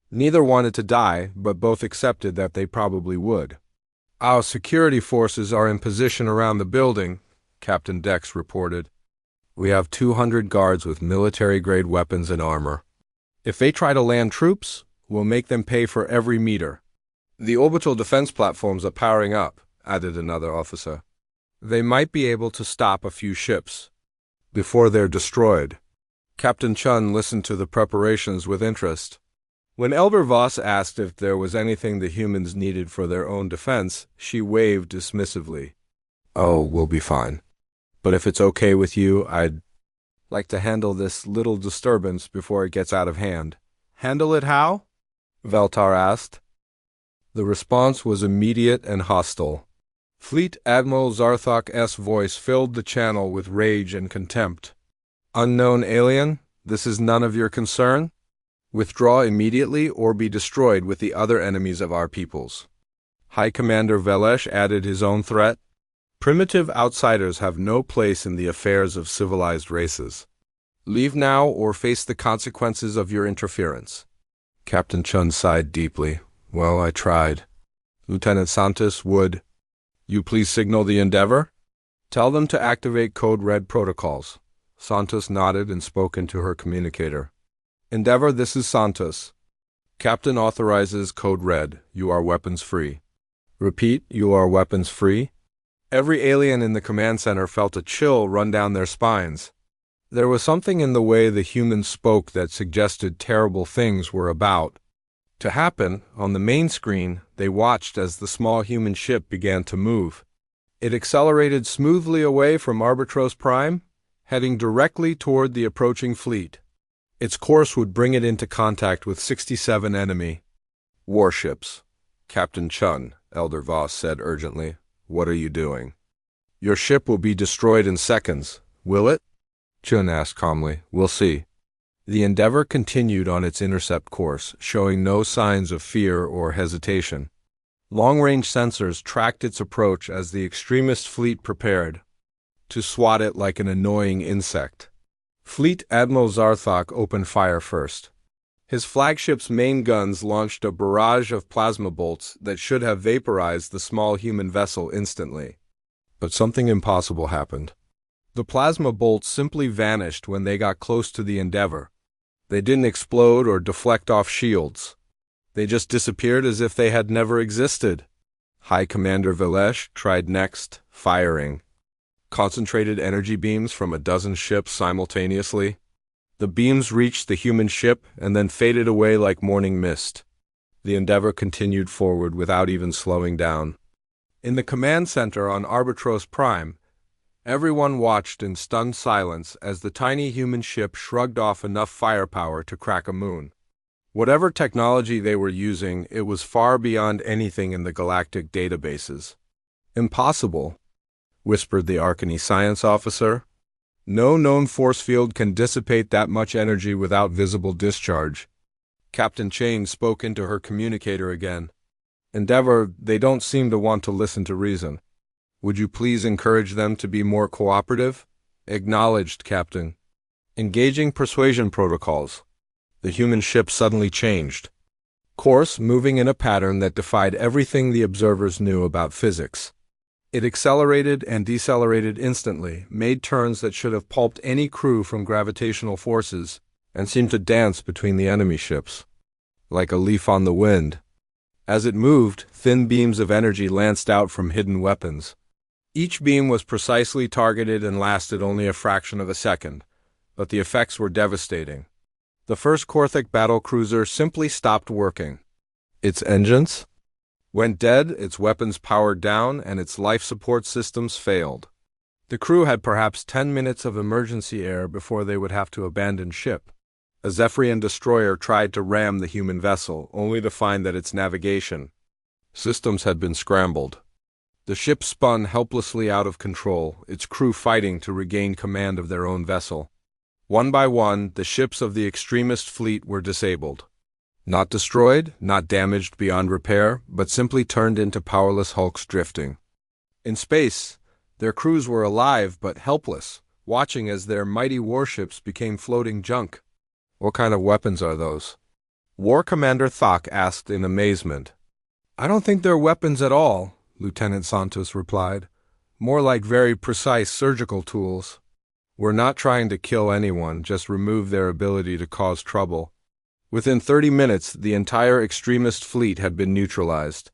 Neither wanted to die, but both accepted that they probably would. Our security forces are in position around the building, Captain Dex reported. We have 200 guards with military-grade weapons and armor. If they try to land troops, we'll make them pay for every meter. The orbital defense platforms are powering up, added another officer. They might be able to stop a few ships before they're destroyed. Captain Chun listened to the preparations with interest. When Elder Voss asked if there was anything the humans needed for their own defense, she waved dismissively. Oh, we'll be fine. But if it's okay with you, I'd like to handle this little disturbance before it gets out of hand. Handle it how? Veltar asked. The response was immediate and hostile. Fleet Admiral Zarthok's voice filled the channel with rage and contempt. Unknown alien, this is none of your concern? Withdraw immediately or be destroyed with the other enemies of our peoples. High Commander Velesh added his own threat. Primitive outsiders have no place in the affairs of civilized races. Leave now or face the consequences of your interference. Captain Chun sighed deeply. Well, I tried. Lieutenant Santos, would you please signal the Endeavor? Tell them to activate Code Red protocols. Santos nodded and spoke into her communicator. Endeavor, this is Santos. Captain authorizes Code Red. You are weapons free. Repeat, you are weapons free. Every alien in the command center felt a chill run down their spines. There was something in the way the humans spoke that suggested terrible things were about to happen. On the main screen, they watched as the small human ship began to move. It accelerated smoothly away from Arbatros Prime, heading directly toward the approaching fleet. Its course would bring it into contact with 67 enemy warships. Captain Chun, Elder Voss said urgently, what are you doing? Your ship will be destroyed in seconds, will it? Chun asked calmly. We'll see. The Endeavor continued on its intercept course, showing no signs of fear or hesitation. Long-range sensors tracked its approach as the Extremist fleet prepared to swat it like an annoying insect. Fleet Admiral Zarthok opened fire first. His flagship's main guns launched a barrage of plasma bolts that should have vaporized the small human vessel instantly. But something impossible happened. The plasma bolts simply vanished when they got close to the Endeavor. They didn't explode or deflect off shields. They just disappeared as if they had never existed. High Commander Velesh tried next, firing concentrated energy beams from a dozen ships simultaneously. The beams reached the human ship and then faded away like morning mist. The Endeavor continued forward without even slowing down. In the command center on Arbatros Prime, everyone watched in stunned silence as the tiny human ship shrugged off enough firepower to crack a moon. Whatever technology they were using, it was far beyond anything in the galactic databases. Impossible, whispered the Arcany science officer. No known force field can dissipate that much energy without visible discharge. Captain Chain spoke into her communicator again. Endeavor, they don't seem to want to listen to reason. Would you please encourage them to be more cooperative? Acknowledged, Captain. Engaging persuasion protocols. The human ship suddenly changed course, moving in a pattern that defied everything the observers knew about physics. It accelerated and decelerated instantly, made turns that should have pulped any crew from gravitational forces, and seemed to dance between the enemy ships, like a leaf on the wind. As it moved, thin beams of energy lanced out from hidden weapons. Each beam was precisely targeted and lasted only a fraction of a second, but the effects were devastating. The first Korthik battlecruiser simply stopped working. Its engines went dead, its weapons powered down, and its life support systems failed. The crew had perhaps 10 minutes of emergency air before they would have to abandon ship. A Zephyrian destroyer tried to ram the human vessel, only to find that its navigation systems had been scrambled. The ship spun helplessly out of control, its crew fighting to regain command of their own vessel. One by one, the ships of the Extremist fleet were disabled. Not destroyed, not damaged beyond repair, but simply turned into powerless hulks drifting. In space, their crews were alive but helpless, watching as their mighty warships became floating junk. What kind of weapons are those? War Commander Thok asked in amazement. I don't think they're weapons at all, Lieutenant Santos replied. More like very precise surgical tools. We're not trying to kill anyone, just remove their ability to cause trouble. Within 30 minutes, the entire Extremist fleet had been neutralized.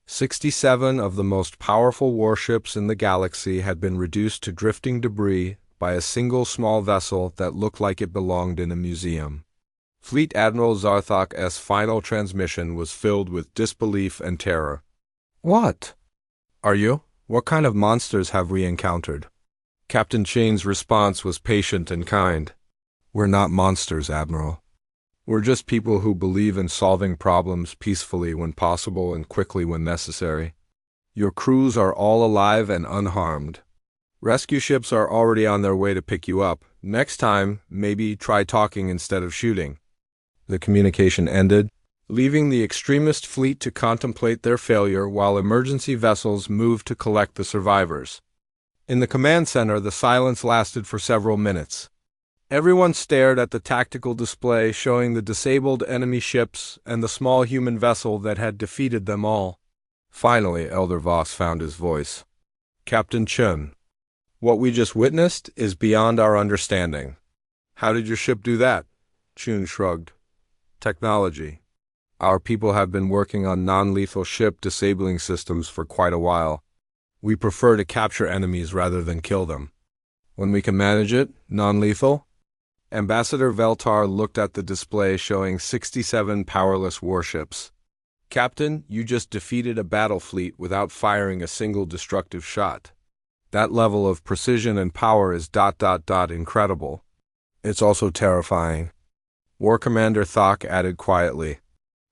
67 of the most powerful warships in the galaxy had been reduced to drifting debris by a single small vessel that looked like it belonged in a museum. Fleet Admiral Zarthok's final transmission was filled with disbelief and terror. What? Are you? What kind of monsters have we encountered? Captain Chain's response was patient and kind. We're not monsters, Admiral. We're just people who believe in solving problems peacefully when possible and quickly when necessary. Your crews are all alive and unharmed. Rescue ships are already on their way to pick you up. Next time, maybe try talking instead of shooting." The communication ended, leaving the Extremist fleet to contemplate their failure while emergency vessels moved to collect the survivors. In the command center, the silence lasted for several minutes. Everyone stared at the tactical display showing the disabled enemy ships and the small human vessel that had defeated them all. Finally, Elder Voss found his voice. "Captain Chun, what we just witnessed is beyond our understanding." "How did your ship do that?" Chun shrugged. "Technology. Our people have been working on non-lethal ship disabling systems for quite a while. We prefer to capture enemies rather than kill them. When we can manage it, non-lethal?" Ambassador Veltar looked at the display showing 67 powerless warships. "Captain, you just defeated a battle fleet without firing a single destructive shot. That level of precision and power is ... incredible. It's also terrifying." War Commander Thok added quietly,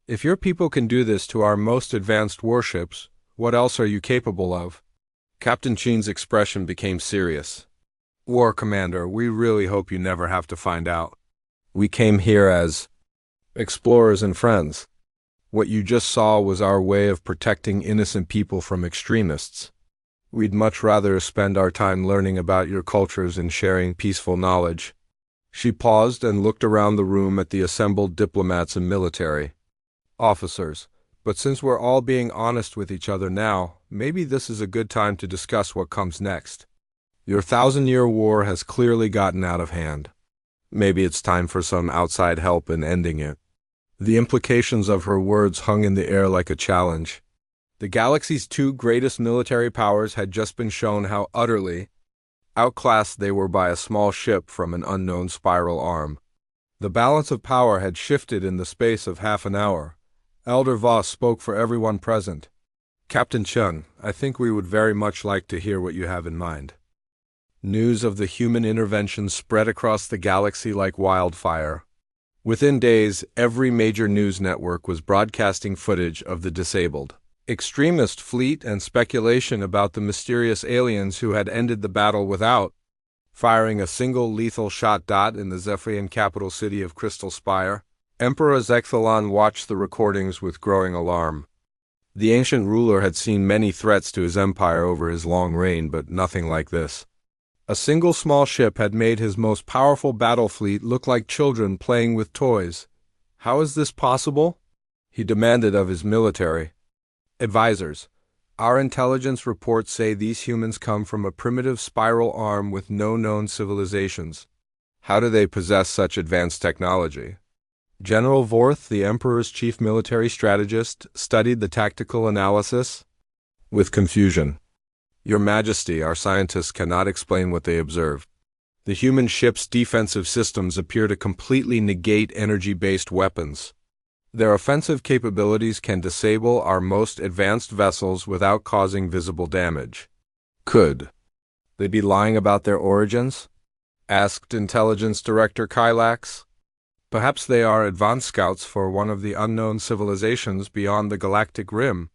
"If your people can do this to our most advanced warships, what else are you capable of?" Captain Chin's expression became serious. "War Commander, we really hope you never have to find out. We came here as explorers and friends. What you just saw was our way of protecting innocent people from extremists. We'd much rather spend our time learning about your cultures and sharing peaceful knowledge." She paused and looked around the room at the assembled diplomats and military officers. "But since we're all being honest with each other now, maybe this is a good time to discuss what comes next. Your 1,000-year war has clearly gotten out of hand. Maybe it's time for some outside help in ending it." The implications of her words hung in the air like a challenge. The galaxy's two greatest military powers had just been shown how utterly outclassed they were by a small ship from an unknown spiral arm. The balance of power had shifted in the space of half an hour. Elder Voss spoke for everyone present. "Captain Chun, I think we would very much like to hear what you have in mind." News of the human intervention spread across the galaxy like wildfire. Within days, every major news network was broadcasting footage of the disabled extremist fleet and speculation about the mysterious aliens who had ended the battle without firing a single lethal shot. In the Zephyrian capital city of Crystal Spire, Emperor Zekthalan watched the recordings with growing alarm. The ancient ruler had seen many threats to his empire over his long reign, but nothing like this. A single small ship had made his most powerful battle fleet look like children playing with toys. How is this possible? He demanded of his military advisors. "Our intelligence reports say these humans come from a primitive spiral arm with no known civilizations. How do they possess such advanced technology?" General Vorth, the Emperor's chief military strategist, studied the tactical analysis with confusion. "Your Majesty, our scientists cannot explain what they observe. The human ship's defensive systems appear to completely negate energy-based weapons. Their offensive capabilities can disable our most advanced vessels without causing visible damage." "Could they be lying about their origins?" asked Intelligence Director Kylax. "Perhaps they are advanced scouts for one of the unknown civilizations beyond the galactic rim."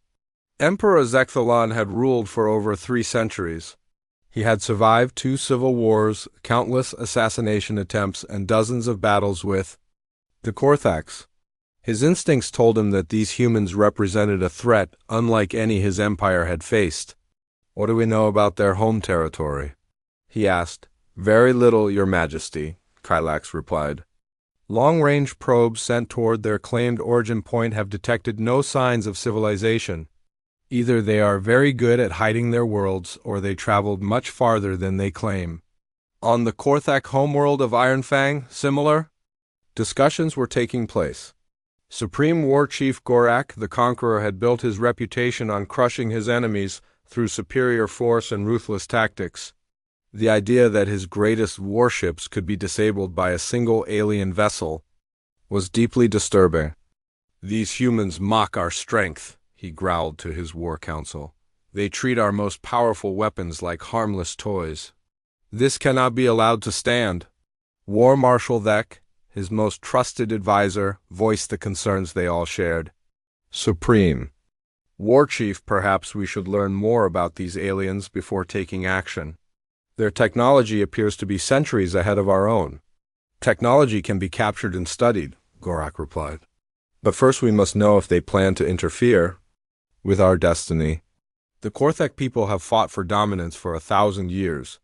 Emperor Zekthalan had ruled for over 3 centuries. He had survived 2 civil wars, countless assassination attempts, and dozens of battles with the Korthax. His instincts told him that these humans represented a threat unlike any his empire had faced. "What do we know about their home territory?" he asked. "Very little, Your Majesty," Kylax replied. "Long-range probes sent toward their claimed origin point have detected no signs of civilization. Either they are very good at hiding their worlds, or they traveled much farther than they claim." On the Korthak homeworld of Ironfang, similar discussions were taking place. Supreme War Chief Gorak the Conqueror had built his reputation on crushing his enemies through superior force and ruthless tactics. The idea that his greatest warships could be disabled by a single alien vessel was deeply disturbing. "These humans mock our strength," he growled to his war council. "They treat our most powerful weapons like harmless toys. This cannot be allowed to stand." War Marshal Thek, his most trusted advisor, voiced the concerns they all shared. Supreme War Chief, perhaps we should learn more about these aliens before taking action. Their technology appears to be centuries ahead of our own. Technology can be captured and studied, Gorak replied. But first we must know if they plan to interfere with our destiny. The Korthek people have fought for dominance for 1,000 years.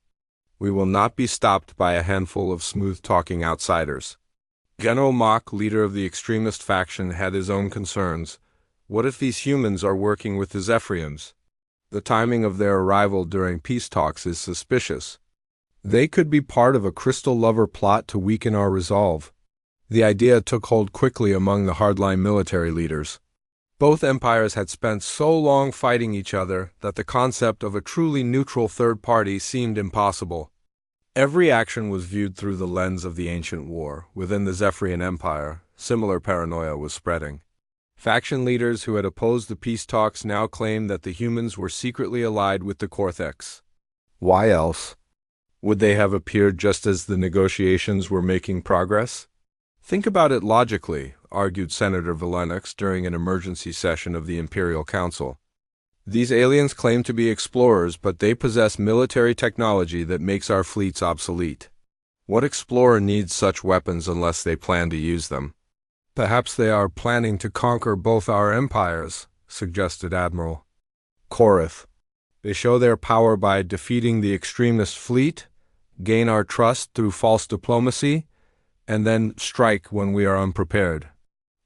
We will not be stopped by a handful of smooth-talking outsiders. General Mach, leader of the Extremist faction, had his own concerns. What if these humans are working with the Zephyrians? The timing of their arrival during peace talks is suspicious. They could be part of a crystal lover plot to weaken our resolve. The idea took hold quickly among the hardline military leaders. Both empires had spent so long fighting each other that the concept of a truly neutral third party seemed impossible. Every action was viewed through the lens of the ancient war. Within the Zephyrian Empire, similar paranoia was spreading. Faction leaders who had opposed the peace talks now claimed that the humans were secretly allied with the Kortheks. Why else? Would they have appeared just as the negotiations were making progress? Think about it logically, argued Senator Valenix during an emergency session of the Imperial Council. These aliens claim to be explorers, but they possess military technology that makes our fleets obsolete. What explorer needs such weapons unless they plan to use them? Perhaps they are planning to conquer both our empires, suggested Admiral Korath. They show their power by defeating the extremist fleet, gain our trust through false diplomacy, and then strike when we are unprepared.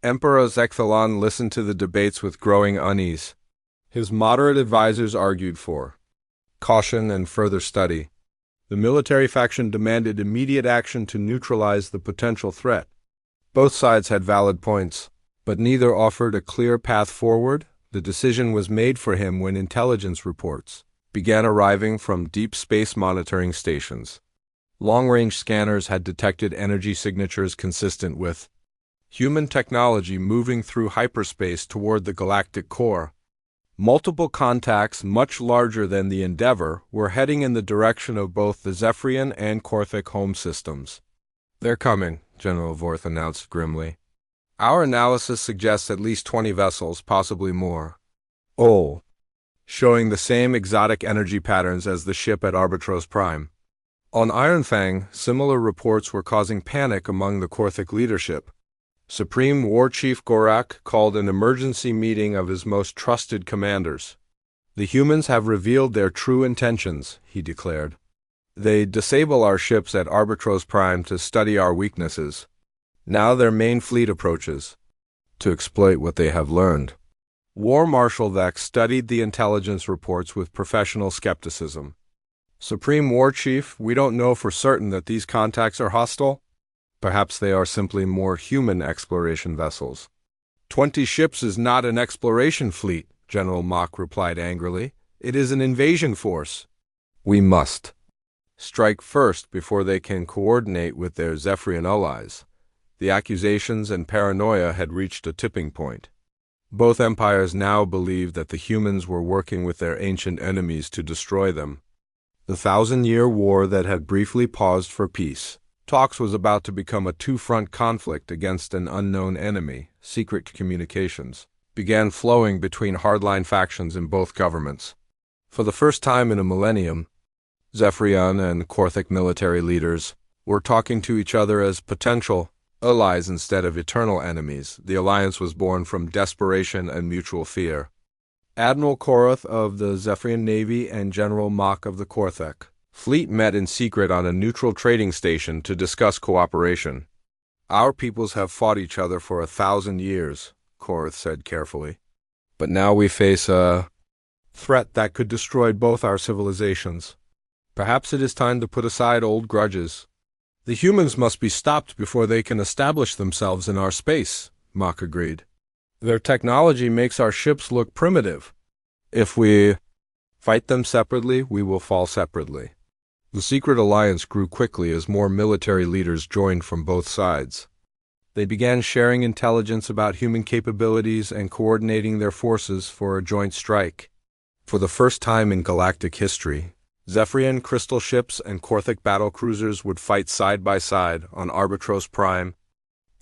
Emperor Zekthalan listened to the debates with growing unease. His moderate advisors argued for caution and further study. The military faction demanded immediate action to neutralize the potential threat. Both sides had valid points, but neither offered a clear path forward. The decision was made for him when intelligence reports began arriving from deep space monitoring stations. Long-range scanners had detected energy signatures consistent with human technology moving through hyperspace toward the galactic core. Multiple contacts, much larger than the Endeavor, were heading in the direction of both the Zephyrian and Korthek home systems. They're coming, General Vorth announced grimly. Our analysis suggests at least 20 vessels, possibly more. Oh, showing the same exotic energy patterns as the ship at Arbitros Prime. On Ironfang, similar reports were causing panic among the Korthek leadership. Supreme War Chief Gorak called an emergency meeting of his most trusted commanders. The humans have revealed their true intentions, he declared. They disable our ships at Arbitros Prime to study our weaknesses. Now their main fleet approaches to exploit what they have learned. War Marshal Vex studied the intelligence reports with professional skepticism. Supreme War Chief, we don't know for certain that these contacts are hostile. Perhaps they are simply more human exploration vessels. 20 ships is not an exploration fleet, General Mach replied angrily. It is an invasion force. We must strike first before they can coordinate with their Zephyrian allies. The accusations and paranoia had reached a tipping point. Both empires now believed that the humans were working with their ancient enemies to destroy them. The 1,000-year war that had briefly paused for peace talks was about to become a two-front conflict against an unknown enemy. Secret communications began flowing between hardline factions in both governments. For the first time in a millennium, Zephyrian and Korthek military leaders were talking to each other as potential allies instead of eternal enemies. The alliance was born from desperation and mutual fear. Admiral Korath of the Zephyrian Navy and General Mach of the Korthek fleet met in secret on a neutral trading station to discuss cooperation. Our peoples have fought each other for 1,000 years, Korath said carefully. But now we face a threat that could destroy both our civilizations. Perhaps it is time to put aside old grudges. The humans must be stopped before they can establish themselves in our space, Mach agreed. Their technology makes our ships look primitive. If we fight them separately, we will fall separately. The secret alliance grew quickly as more military leaders joined from both sides. They began sharing intelligence about human capabilities and coordinating their forces for a joint strike. For the first time in galactic history, Zephyrian crystal ships and Korthek battlecruisers would fight side by side on Arbitros Prime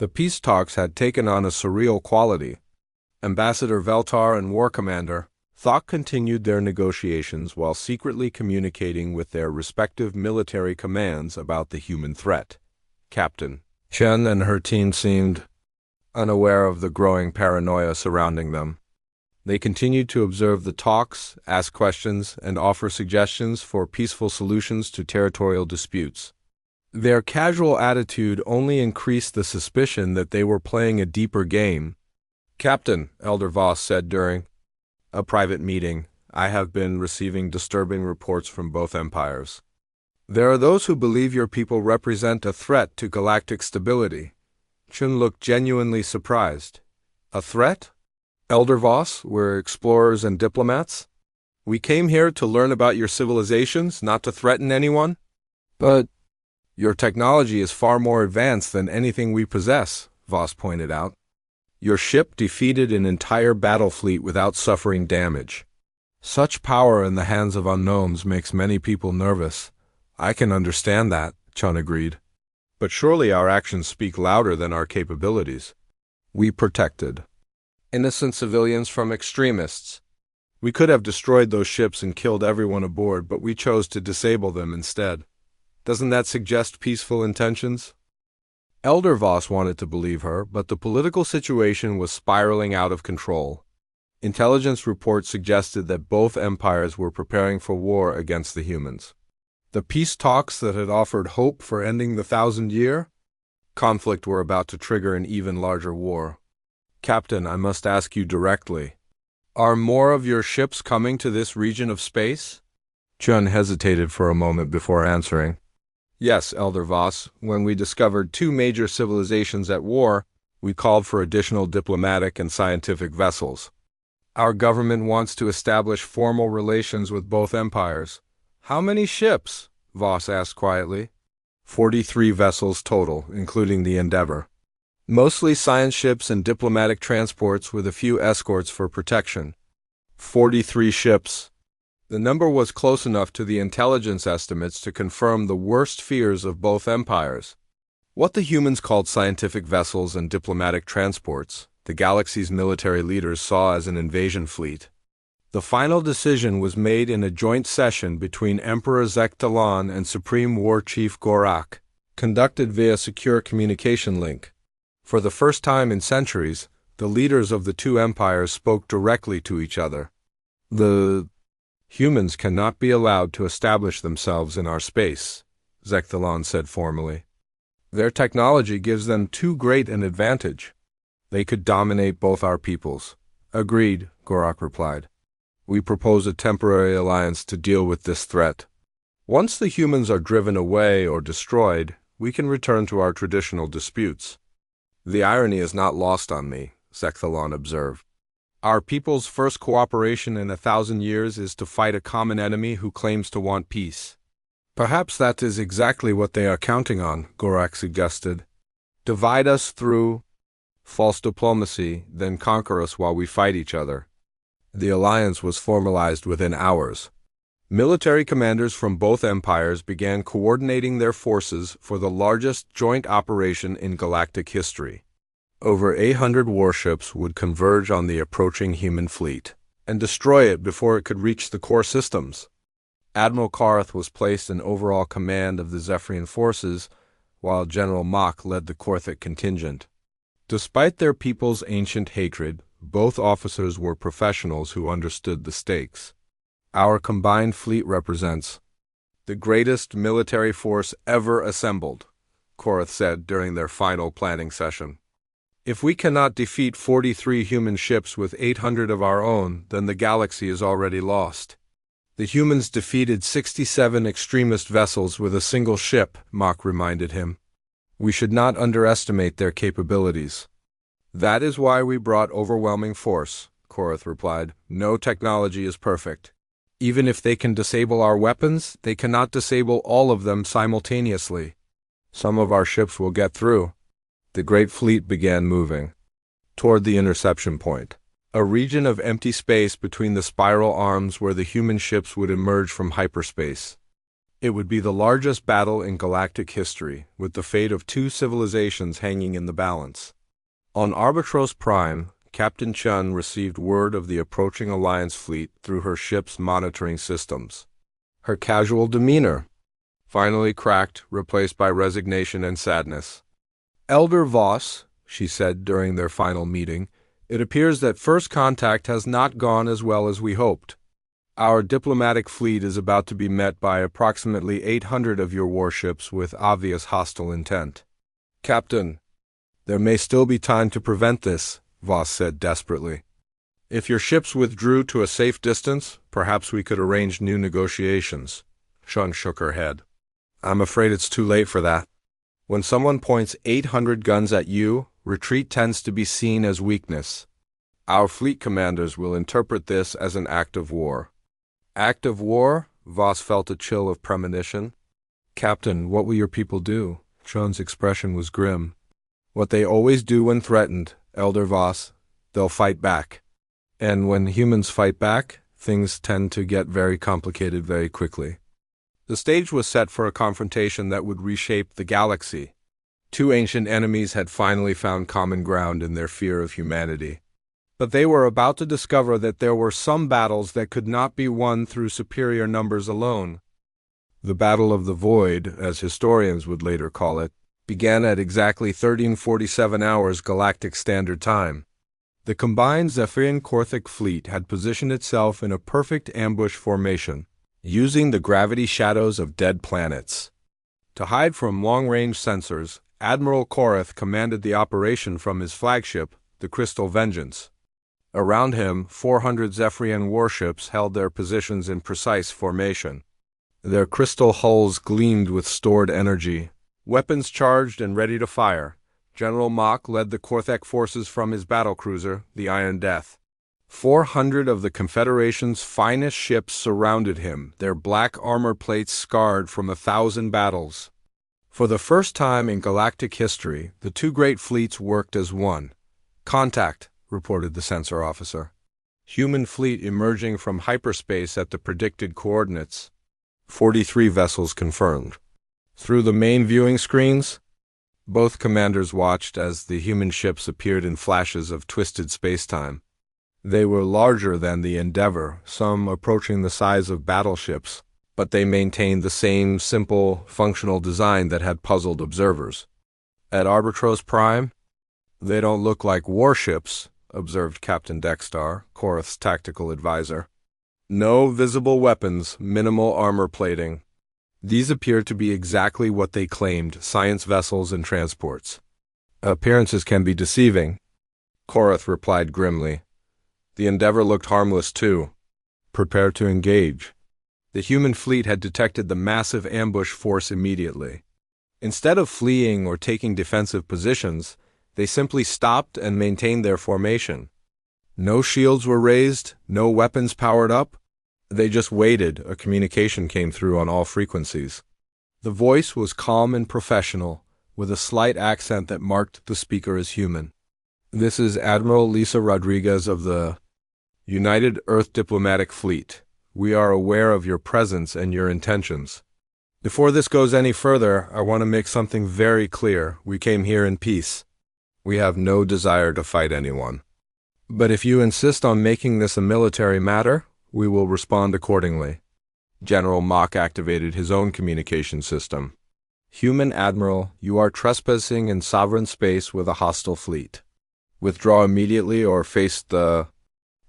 The peace talks had taken on a surreal quality. Ambassador Veltar and War Commander Thok continued their negotiations while secretly communicating with their respective military commands about the human threat. Captain Chen and her team seemed unaware of the growing paranoia surrounding them. They continued to observe the talks, ask questions, and offer suggestions for peaceful solutions to territorial disputes. Their casual attitude only increased the suspicion that they were playing a deeper game. Captain, Elder Voss said during a private meeting, I have been receiving disturbing reports from both empires. There are those who believe your people represent a threat to galactic stability. Chun looked genuinely surprised. A threat? Elder Voss, we're explorers and diplomats. We came here to learn about your civilizations, not to threaten anyone. But your technology is far more advanced than anything we possess, Voss pointed out. Your ship defeated an entire battle fleet without suffering damage. Such power in the hands of unknowns makes many people nervous. I can understand that, Chun agreed. But surely our actions speak louder than our capabilities. We protected innocent civilians from extremists. We could have destroyed those ships and killed everyone aboard, but we chose to disable them instead. Doesn't that suggest peaceful intentions? Elder Voss wanted to believe her, but the political situation was spiraling out of control. Intelligence reports suggested that both empires were preparing for war against the humans. The peace talks that had offered hope for ending the 1,000-year conflict were about to trigger an even larger war. Captain, I must ask you directly. Are more of your ships coming to this region of space? Chun hesitated for a moment before answering. Yes, Elder Voss. When we discovered 2 major civilizations at war, we called for additional diplomatic and scientific vessels. Our government wants to establish formal relations with both empires. How many ships? Voss asked quietly. 43 vessels total, including the Endeavor. Mostly science ships and diplomatic transports with a few escorts for protection. 43 ships. The number was close enough to the intelligence estimates to confirm the worst fears of both empires. What the humans called scientific vessels and diplomatic transports, the galaxy's military leaders saw as an invasion fleet. The final decision was made in a joint session between Emperor Zektalan and Supreme War Chief Gorak, conducted via secure communication link. For the first time in centuries, the leaders of the 2 empires spoke directly to each other. The humans cannot be allowed to establish themselves in our space, Zektalan said formally. Their technology gives them too great an advantage. They could dominate both our peoples. Agreed, Gorak replied. We propose a temporary alliance to deal with this threat. Once the humans are driven away or destroyed, we can return to our traditional disputes. The irony is not lost on me, Zektalan observed. Our people's first cooperation in 1,000 years is to fight a common enemy who claims to want peace. Perhaps that is exactly what they are counting on, Gorak suggested. Divide us through false diplomacy, then conquer us while we fight each other. The alliance was formalized within hours. Military commanders from both empires began coordinating their forces for the largest joint operation in galactic history. Over 800 warships would converge on the approaching human fleet and destroy it before it could reach the core systems. Admiral Karth was placed in overall command of the Zephyrian forces, while General Mach led the Korthic contingent. Despite their people's ancient hatred, both officers were professionals who understood the stakes. Our combined fleet represents the greatest military force ever assembled, Korth said during their final planning session. If we cannot defeat 43 human ships with 800 of our own, then the galaxy is already lost. The humans defeated 67 extremist vessels with a single ship, Mach reminded him. We should not underestimate their capabilities. That is why we brought overwhelming force, Korth replied. No technology is perfect. Even if they can disable our weapons, they cannot disable all of them simultaneously. Some of our ships will get through. The great fleet began moving toward the interception point, a region of empty space between the spiral arms where the human ships would emerge from hyperspace. It would be the largest battle in galactic history, with the fate of two civilizations hanging in the balance. On Albatross Prime, Captain Chun received word of the approaching Alliance fleet through her ship's monitoring systems. Her casual demeanor finally cracked, replaced by resignation and sadness. "Elder Voss," she said during their final meeting, "it appears that first contact has not gone as well as we hoped. Our diplomatic fleet is about to be met by approximately 800 of your warships with obvious hostile intent." "Captain, there may still be time to prevent this," Voss said desperately. "If your ships withdrew to a safe distance, perhaps we could arrange new negotiations." Chun shook her head. "I'm afraid it's too late for that. When someone points 800 guns at you, retreat tends to be seen as weakness. Our fleet commanders will interpret this as an act of war." "Act of war?" Voss felt a chill of premonition. "Captain, what will your people do?" Chun's expression was grim. "What they always do when threatened, Elder Voss. They'll fight back. And when humans fight back, things tend to get very complicated very quickly." The stage was set for a confrontation that would reshape the galaxy. Two ancient enemies had finally found common ground in their fear of humanity. But they were about to discover that there were some battles that could not be won through superior numbers alone. The Battle of the Void, as historians would later call it, began at exactly 1347 hours Galactic Standard Time. The combined Zephyrian-Corthic fleet had positioned itself in a perfect ambush formation, using the gravity shadows of dead planets. To hide from long-range sensors, Admiral Korath commanded the operation from his flagship, the Crystal Vengeance. Around him, 400 Zephyrian warships held their positions in precise formation. Their crystal hulls gleamed with stored energy, weapons charged and ready to fire. General Mach led the Korthek forces from his battlecruiser, the Iron Death. 400 of the Confederation's finest ships surrounded him, their black armor plates scarred from 1,000 battles. For the first time in galactic history, the two great fleets worked as one. "Contact," reported the sensor officer. "Human fleet emerging from hyperspace at the predicted coordinates." 43 vessels confirmed. Through the main viewing screens, both commanders watched as the human ships appeared in flashes of twisted spacetime. They were larger than the Endeavor, some approaching the size of battleships, but they maintained the same simple, functional design that had puzzled observers. "At Albatross Prime, they don't look like warships," observed Captain Dextar, Korath's tactical advisor. "No visible weapons, minimal armor plating. These appear to be exactly what they claimed, science vessels and transports." "Appearances can be deceiving," Korath replied grimly. "The Endeavor looked harmless too. Prepare to engage." The human fleet had detected the massive ambush force immediately. Instead of fleeing or taking defensive positions, they simply stopped and maintained their formation. No shields were raised, no weapons powered up. They just waited. A communication came through on all frequencies. The voice was calm and professional, with a slight accent that marked the speaker as human. "This is Admiral Lisa Rodriguez of the United Earth Diplomatic Fleet. We are aware of your presence and your intentions. Before this goes any further, I want to make something very clear. We came here in peace. We have no desire to fight anyone. But if you insist on making this a military matter, we will respond accordingly." General Mach activated his own communication system. "Human Admiral, you are trespassing in sovereign space with a hostile fleet. Withdraw immediately or face the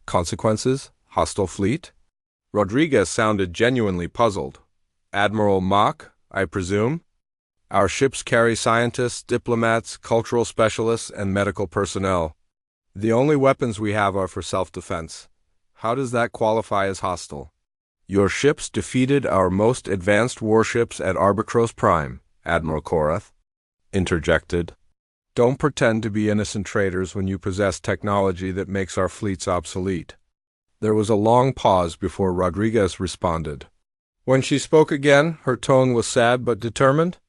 consequences. Hostile fleet?" Rodriguez sounded genuinely puzzled. "Admiral Mach, I presume? Our ships carry scientists, diplomats, cultural specialists, and medical personnel. The only weapons we have are for self-defense. How does that qualify as hostile?" "Your ships defeated our most advanced warships at Albatross Prime," Admiral Korath interjected. "Don't pretend to be innocent traitors when you possess technology that makes our fleets obsolete." There was a long pause before Rodriguez responded. When she spoke again, her tone was sad but determined.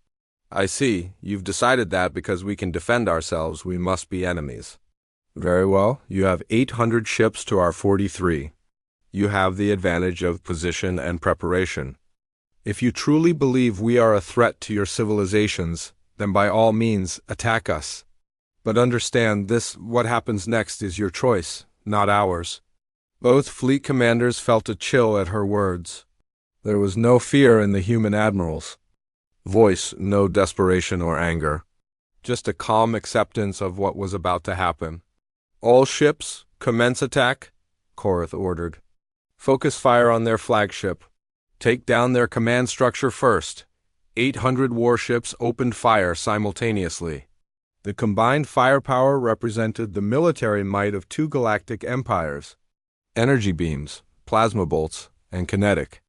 "I see. You've decided that because we can defend ourselves, we must be enemies. Very well. You have 800 ships to our 43. You have the advantage of position and preparation. If you truly believe we are a threat to your civilizations, then by all means, attack us. But understand this, what happens next is your choice, not ours. Both fleet commanders felt a chill at her words. There was no fear in the human admiral's voice, no desperation or anger. Just a calm acceptance of what was about to happen. All ships, commence attack, Korath ordered. Focus fire on their flagship. Take down their command structure first. 800 warships opened fire simultaneously. The combined firepower represented the military might of two galactic empires. Energy beams, plasma bolts, and kinetic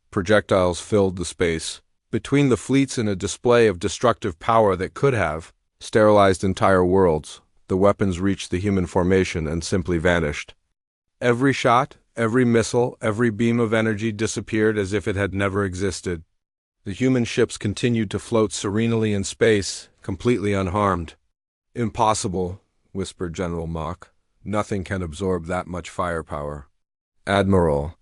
projectiles filled the space between the fleets in a display of destructive power that could have sterilized entire worlds. The weapons reached the human formation and simply vanished. Every shot, every missile, every beam of energy disappeared as if it had never existed. The human ships continued to float serenely in space, completely unharmed. Impossible, whispered General Mock. Nothing can absorb that much firepower. Admiral.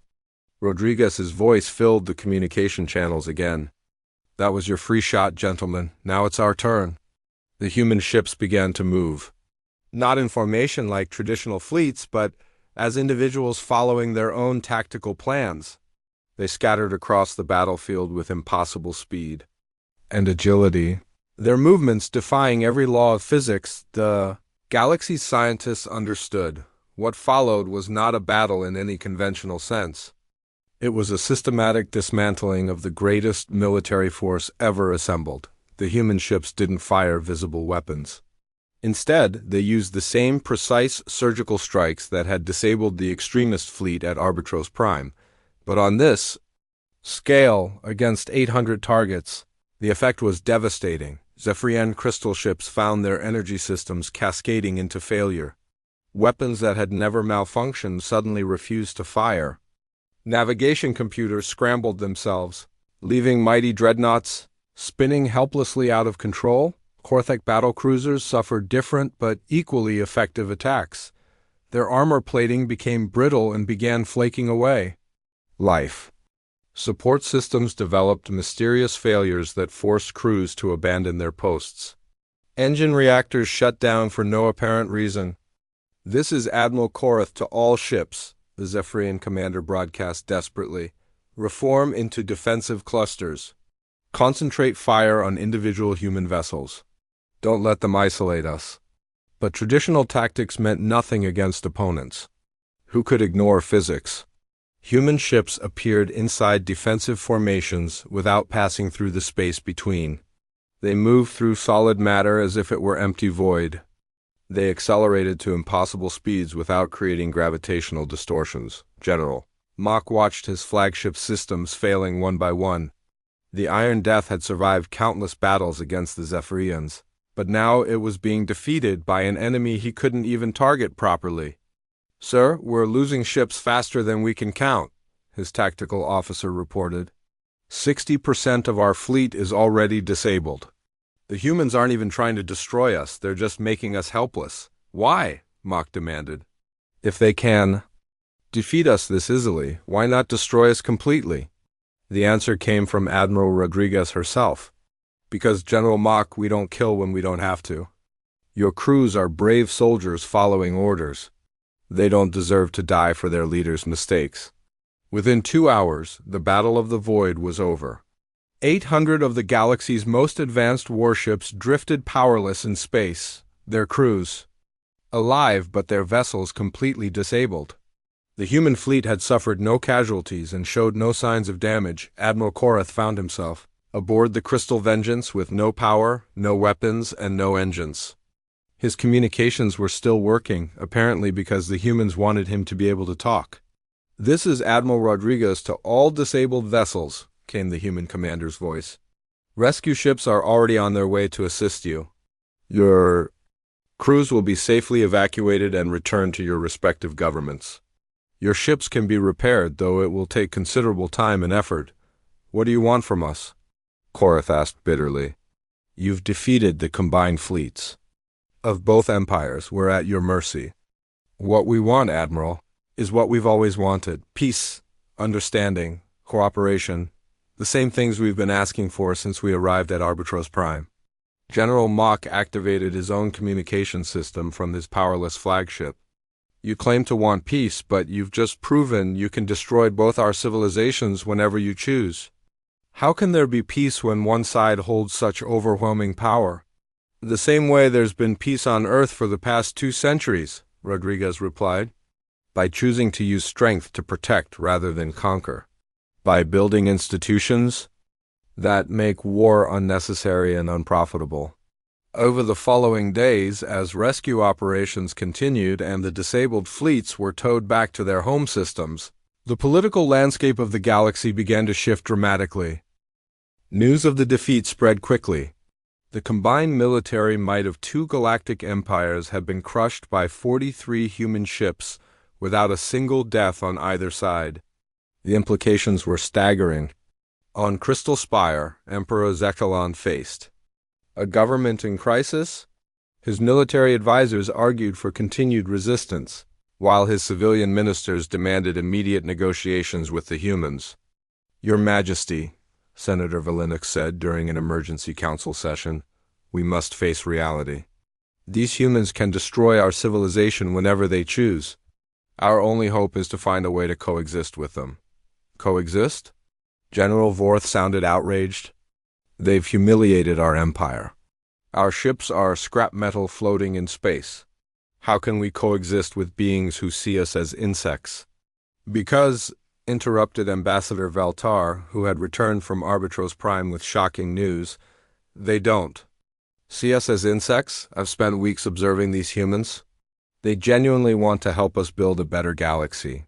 Rodriguez's voice filled the communication channels again. That was your free shot, gentlemen. Now it's our turn. The human ships began to move. Not in formation like traditional fleets, but as individuals following their own tactical plans. They scattered across the battlefield with impossible speed and agility, their movements defying every law of physics. The galaxy's scientists understood. What followed was not a battle in any conventional sense. It was a systematic dismantling of the greatest military force ever assembled. The human ships didn't fire visible weapons. Instead, they used the same precise surgical strikes that had disabled the Extremist fleet at Arbitros Prime. But on this scale, against 800 targets, the effect was devastating. Zephyrian crystal ships found their energy systems cascading into failure. Weapons that had never malfunctioned suddenly refused to fire. Navigation computers scrambled themselves, leaving mighty dreadnoughts spinning helplessly out of control. Korthek battlecruisers suffered different but equally effective attacks. Their armor plating became brittle and began flaking away. Life. Support systems developed mysterious failures that forced crews to abandon their posts. Engine reactors shut down for no apparent reason. This is Admiral Korath to all ships, the Zephyrian commander broadcast desperately. Reform into defensive clusters. Concentrate fire on individual human vessels. Don't let them isolate us. But traditional tactics meant nothing against opponents. Who could ignore physics? Human ships appeared inside defensive formations without passing through the space between. They moved through solid matter as if it were empty void. They accelerated to impossible speeds without creating gravitational distortions. General Mock watched his flagship systems failing one by one. The Iron Death had survived countless battles against the Zephyrians, but now it was being defeated by an enemy he couldn't even target properly. Sir, we're losing ships faster than we can count, his tactical officer reported. 60% of our fleet is already disabled. The humans aren't even trying to destroy us, they're just making us helpless. Why? Mock demanded. If they can defeat us this easily, why not destroy us completely? The answer came from Admiral Rodriguez herself. Because, General Mock, we don't kill when we don't have to. Your crews are brave soldiers following orders. They don't deserve to die for their leader's mistakes. Within 2 hours, the Battle of the Void was over. 800 of the galaxy's most advanced warships drifted powerless in space, their crews alive but their vessels completely disabled. The human fleet had suffered no casualties and showed no signs of damage. Admiral Korath found himself aboard the Crystal Vengeance with no power, no weapons, and no engines. His communications were still working, apparently because the humans wanted him to be able to talk. This is Admiral Rodriguez to all disabled vessels, came the human commander's voice. Rescue ships are already on their way to assist you. Your crews will be safely evacuated and returned to your respective governments. Your ships can be repaired, though it will take considerable time and effort. What do you want from us? Korath asked bitterly. You've defeated the combined fleets of both empires. We're at your mercy. What we want, Admiral, is what we've always wanted. Peace, understanding, cooperation. The same things we've been asking for since we arrived at Arbitros Prime. General Mock activated his own communication system from his powerless flagship. You claim to want peace, but you've just proven you can destroy both our civilizations whenever you choose. How can there be peace when one side holds such overwhelming power? The same way there's been peace on Earth for the past 2 centuries, Rodriguez replied. By choosing to use strength to protect rather than conquer. By building institutions that make war unnecessary and unprofitable. Over the following days, as rescue operations continued and the disabled fleets were towed back to their home systems, the political landscape of the galaxy began to shift dramatically. News of the defeat spread quickly. The combined military might of 2 galactic empires had been crushed by 43 human ships without a single death on either side. The implications were staggering. On Crystal Spire, Emperor Zekilon faced a government in crisis. His military advisors argued for continued resistance, while his civilian ministers demanded immediate negotiations with the humans. Your Majesty, Senator Valinux said during an emergency council session, we must face reality. These humans can destroy our civilization whenever they choose. Our only hope is to find a way to coexist with them. Coexist? General Vorth sounded outraged. They've humiliated our empire. Our ships are scrap metal floating in space. How can we coexist with beings who see us as insects? Because, interrupted Ambassador Valtar, who had returned from Arbitros Prime with shocking news, they don't. See us as insects? I've spent weeks observing these humans. They genuinely want to help us build a better galaxy.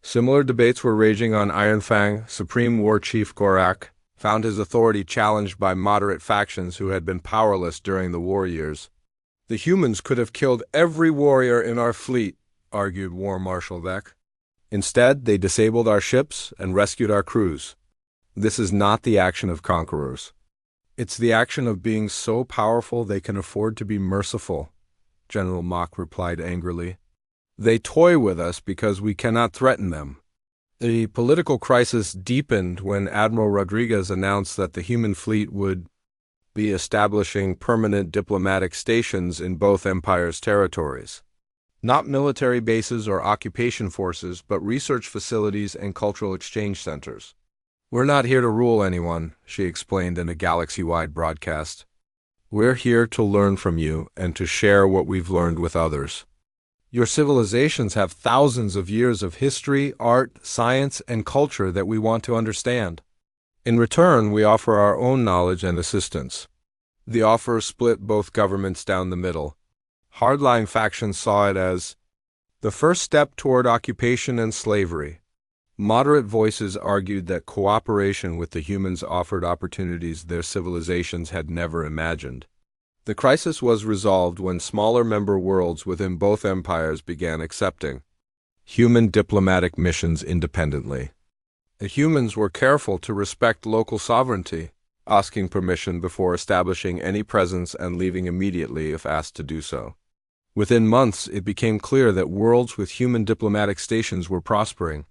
Similar debates were raging on Ironfang. Supreme War Chief Gorak found his authority challenged by moderate factions who had been powerless during the war years. The humans could have killed every warrior in our fleet, argued War Marshal Vec. Instead, they disabled our ships and rescued our crews. This is not the action of conquerors. It's the action of being so powerful they can afford to be merciful, General Mock replied angrily. They toy with us because we cannot threaten them. The political crisis deepened when Admiral Rodriguez announced that the human fleet would be establishing permanent diplomatic stations in both empires' territories. Not military bases or occupation forces, but research facilities and cultural exchange centers. We're not here to rule anyone, she explained in a galaxy-wide broadcast. We're here to learn from you and to share what we've learned with others. Your civilizations have thousands of years of history, art, science, and culture that we want to understand. In return, we offer our own knowledge and assistance. The offer split both governments down the middle. Hardline factions saw it as the first step toward occupation and slavery. Moderate voices argued that cooperation with the humans offered opportunities their civilizations had never imagined. The crisis was resolved when smaller member worlds within both empires began accepting human diplomatic missions independently. The humans were careful to respect local sovereignty, asking permission before establishing any presence and leaving immediately if asked to do so. Within months, it became clear that worlds with human diplomatic stations were prospering.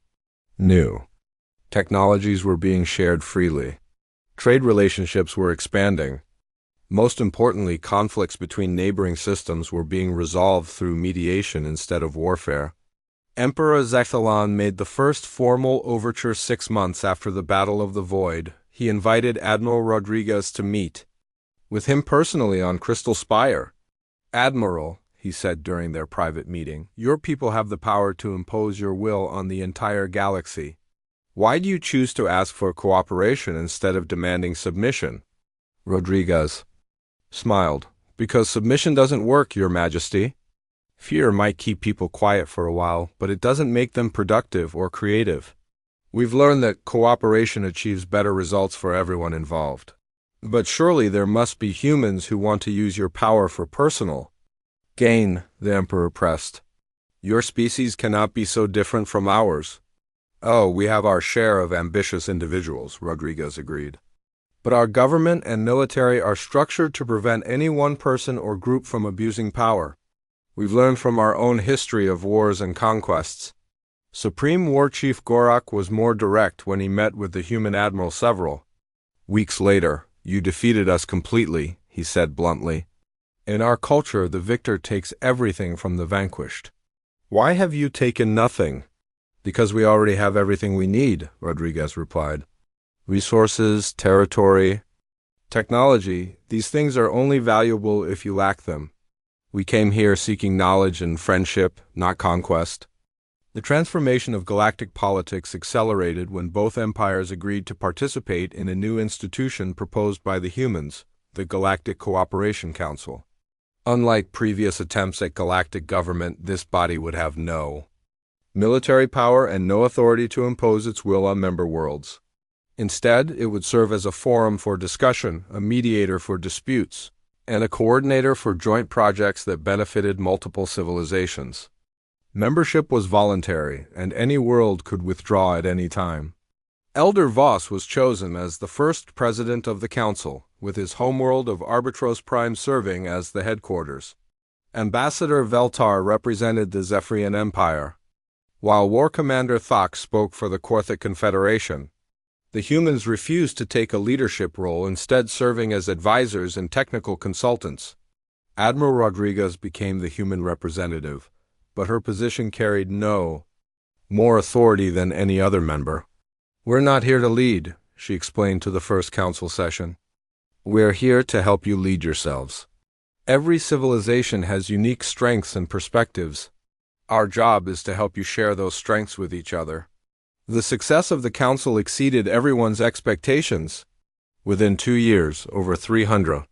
New technologies were being shared freely. Trade relationships were expanding. Most importantly, conflicts between neighboring systems were being resolved through mediation instead of warfare. Emperor Zekilon made the first formal overture 6 months after the Battle of the Void. He invited Admiral Rodriguez to meet with him personally on Crystal Spire. Admiral, he said during their private meeting, your people have the power to impose your will on the entire galaxy. Why do you choose to ask for cooperation instead of demanding submission? Rodriguez smiled. Because submission doesn't work, Your Majesty. Fear might keep people quiet for a while, but it doesn't make them productive or creative. We've learned that cooperation achieves better results for everyone involved. But surely there must be humans who want to use your power for personal gain, the Emperor pressed. Your species cannot be so different from ours. Oh, we have our share of ambitious individuals, Rodriguez agreed. But our government and military are structured to prevent any one person or group from abusing power. We've learned from our own history of wars and conquests. Supreme War Chief Gorak was more direct when he met with the human Admiral several weeks later. "You defeated us completely," he said bluntly. "In our culture, the victor takes everything from the vanquished." "Why have you taken nothing?" "Because we already have everything we need," Rodriguez replied. "Resources, territory, technology, these things are only valuable if you lack them. We came here seeking knowledge and friendship, not conquest." The transformation of galactic politics accelerated when both empires agreed to participate in a new institution proposed by the humans, the Galactic Cooperation Council. Unlike previous attempts at galactic government, this body would have no military power and no authority to impose its will on member worlds. Instead, it would serve as a forum for discussion, a mediator for disputes, and a coordinator for joint projects that benefited multiple civilizations. Membership was voluntary, and any world could withdraw at any time. Elder Voss was chosen as the first president of the council, with his homeworld of Arbitros Prime serving as the headquarters. Ambassador Veltar represented the Zephyrian Empire, while War Commander Thok spoke for the Korthic Confederation. The humans refused to take a leadership role, instead serving as advisors and technical consultants. Admiral Rodriguez became the human representative, but her position carried no more authority than any other member. "We're not here to lead," she explained to the first council session. "We're here to help you lead yourselves. Every civilization has unique strengths and perspectives. Our job is to help you share those strengths with each other." The success of the council exceeded everyone's expectations. Within 2 years, over 300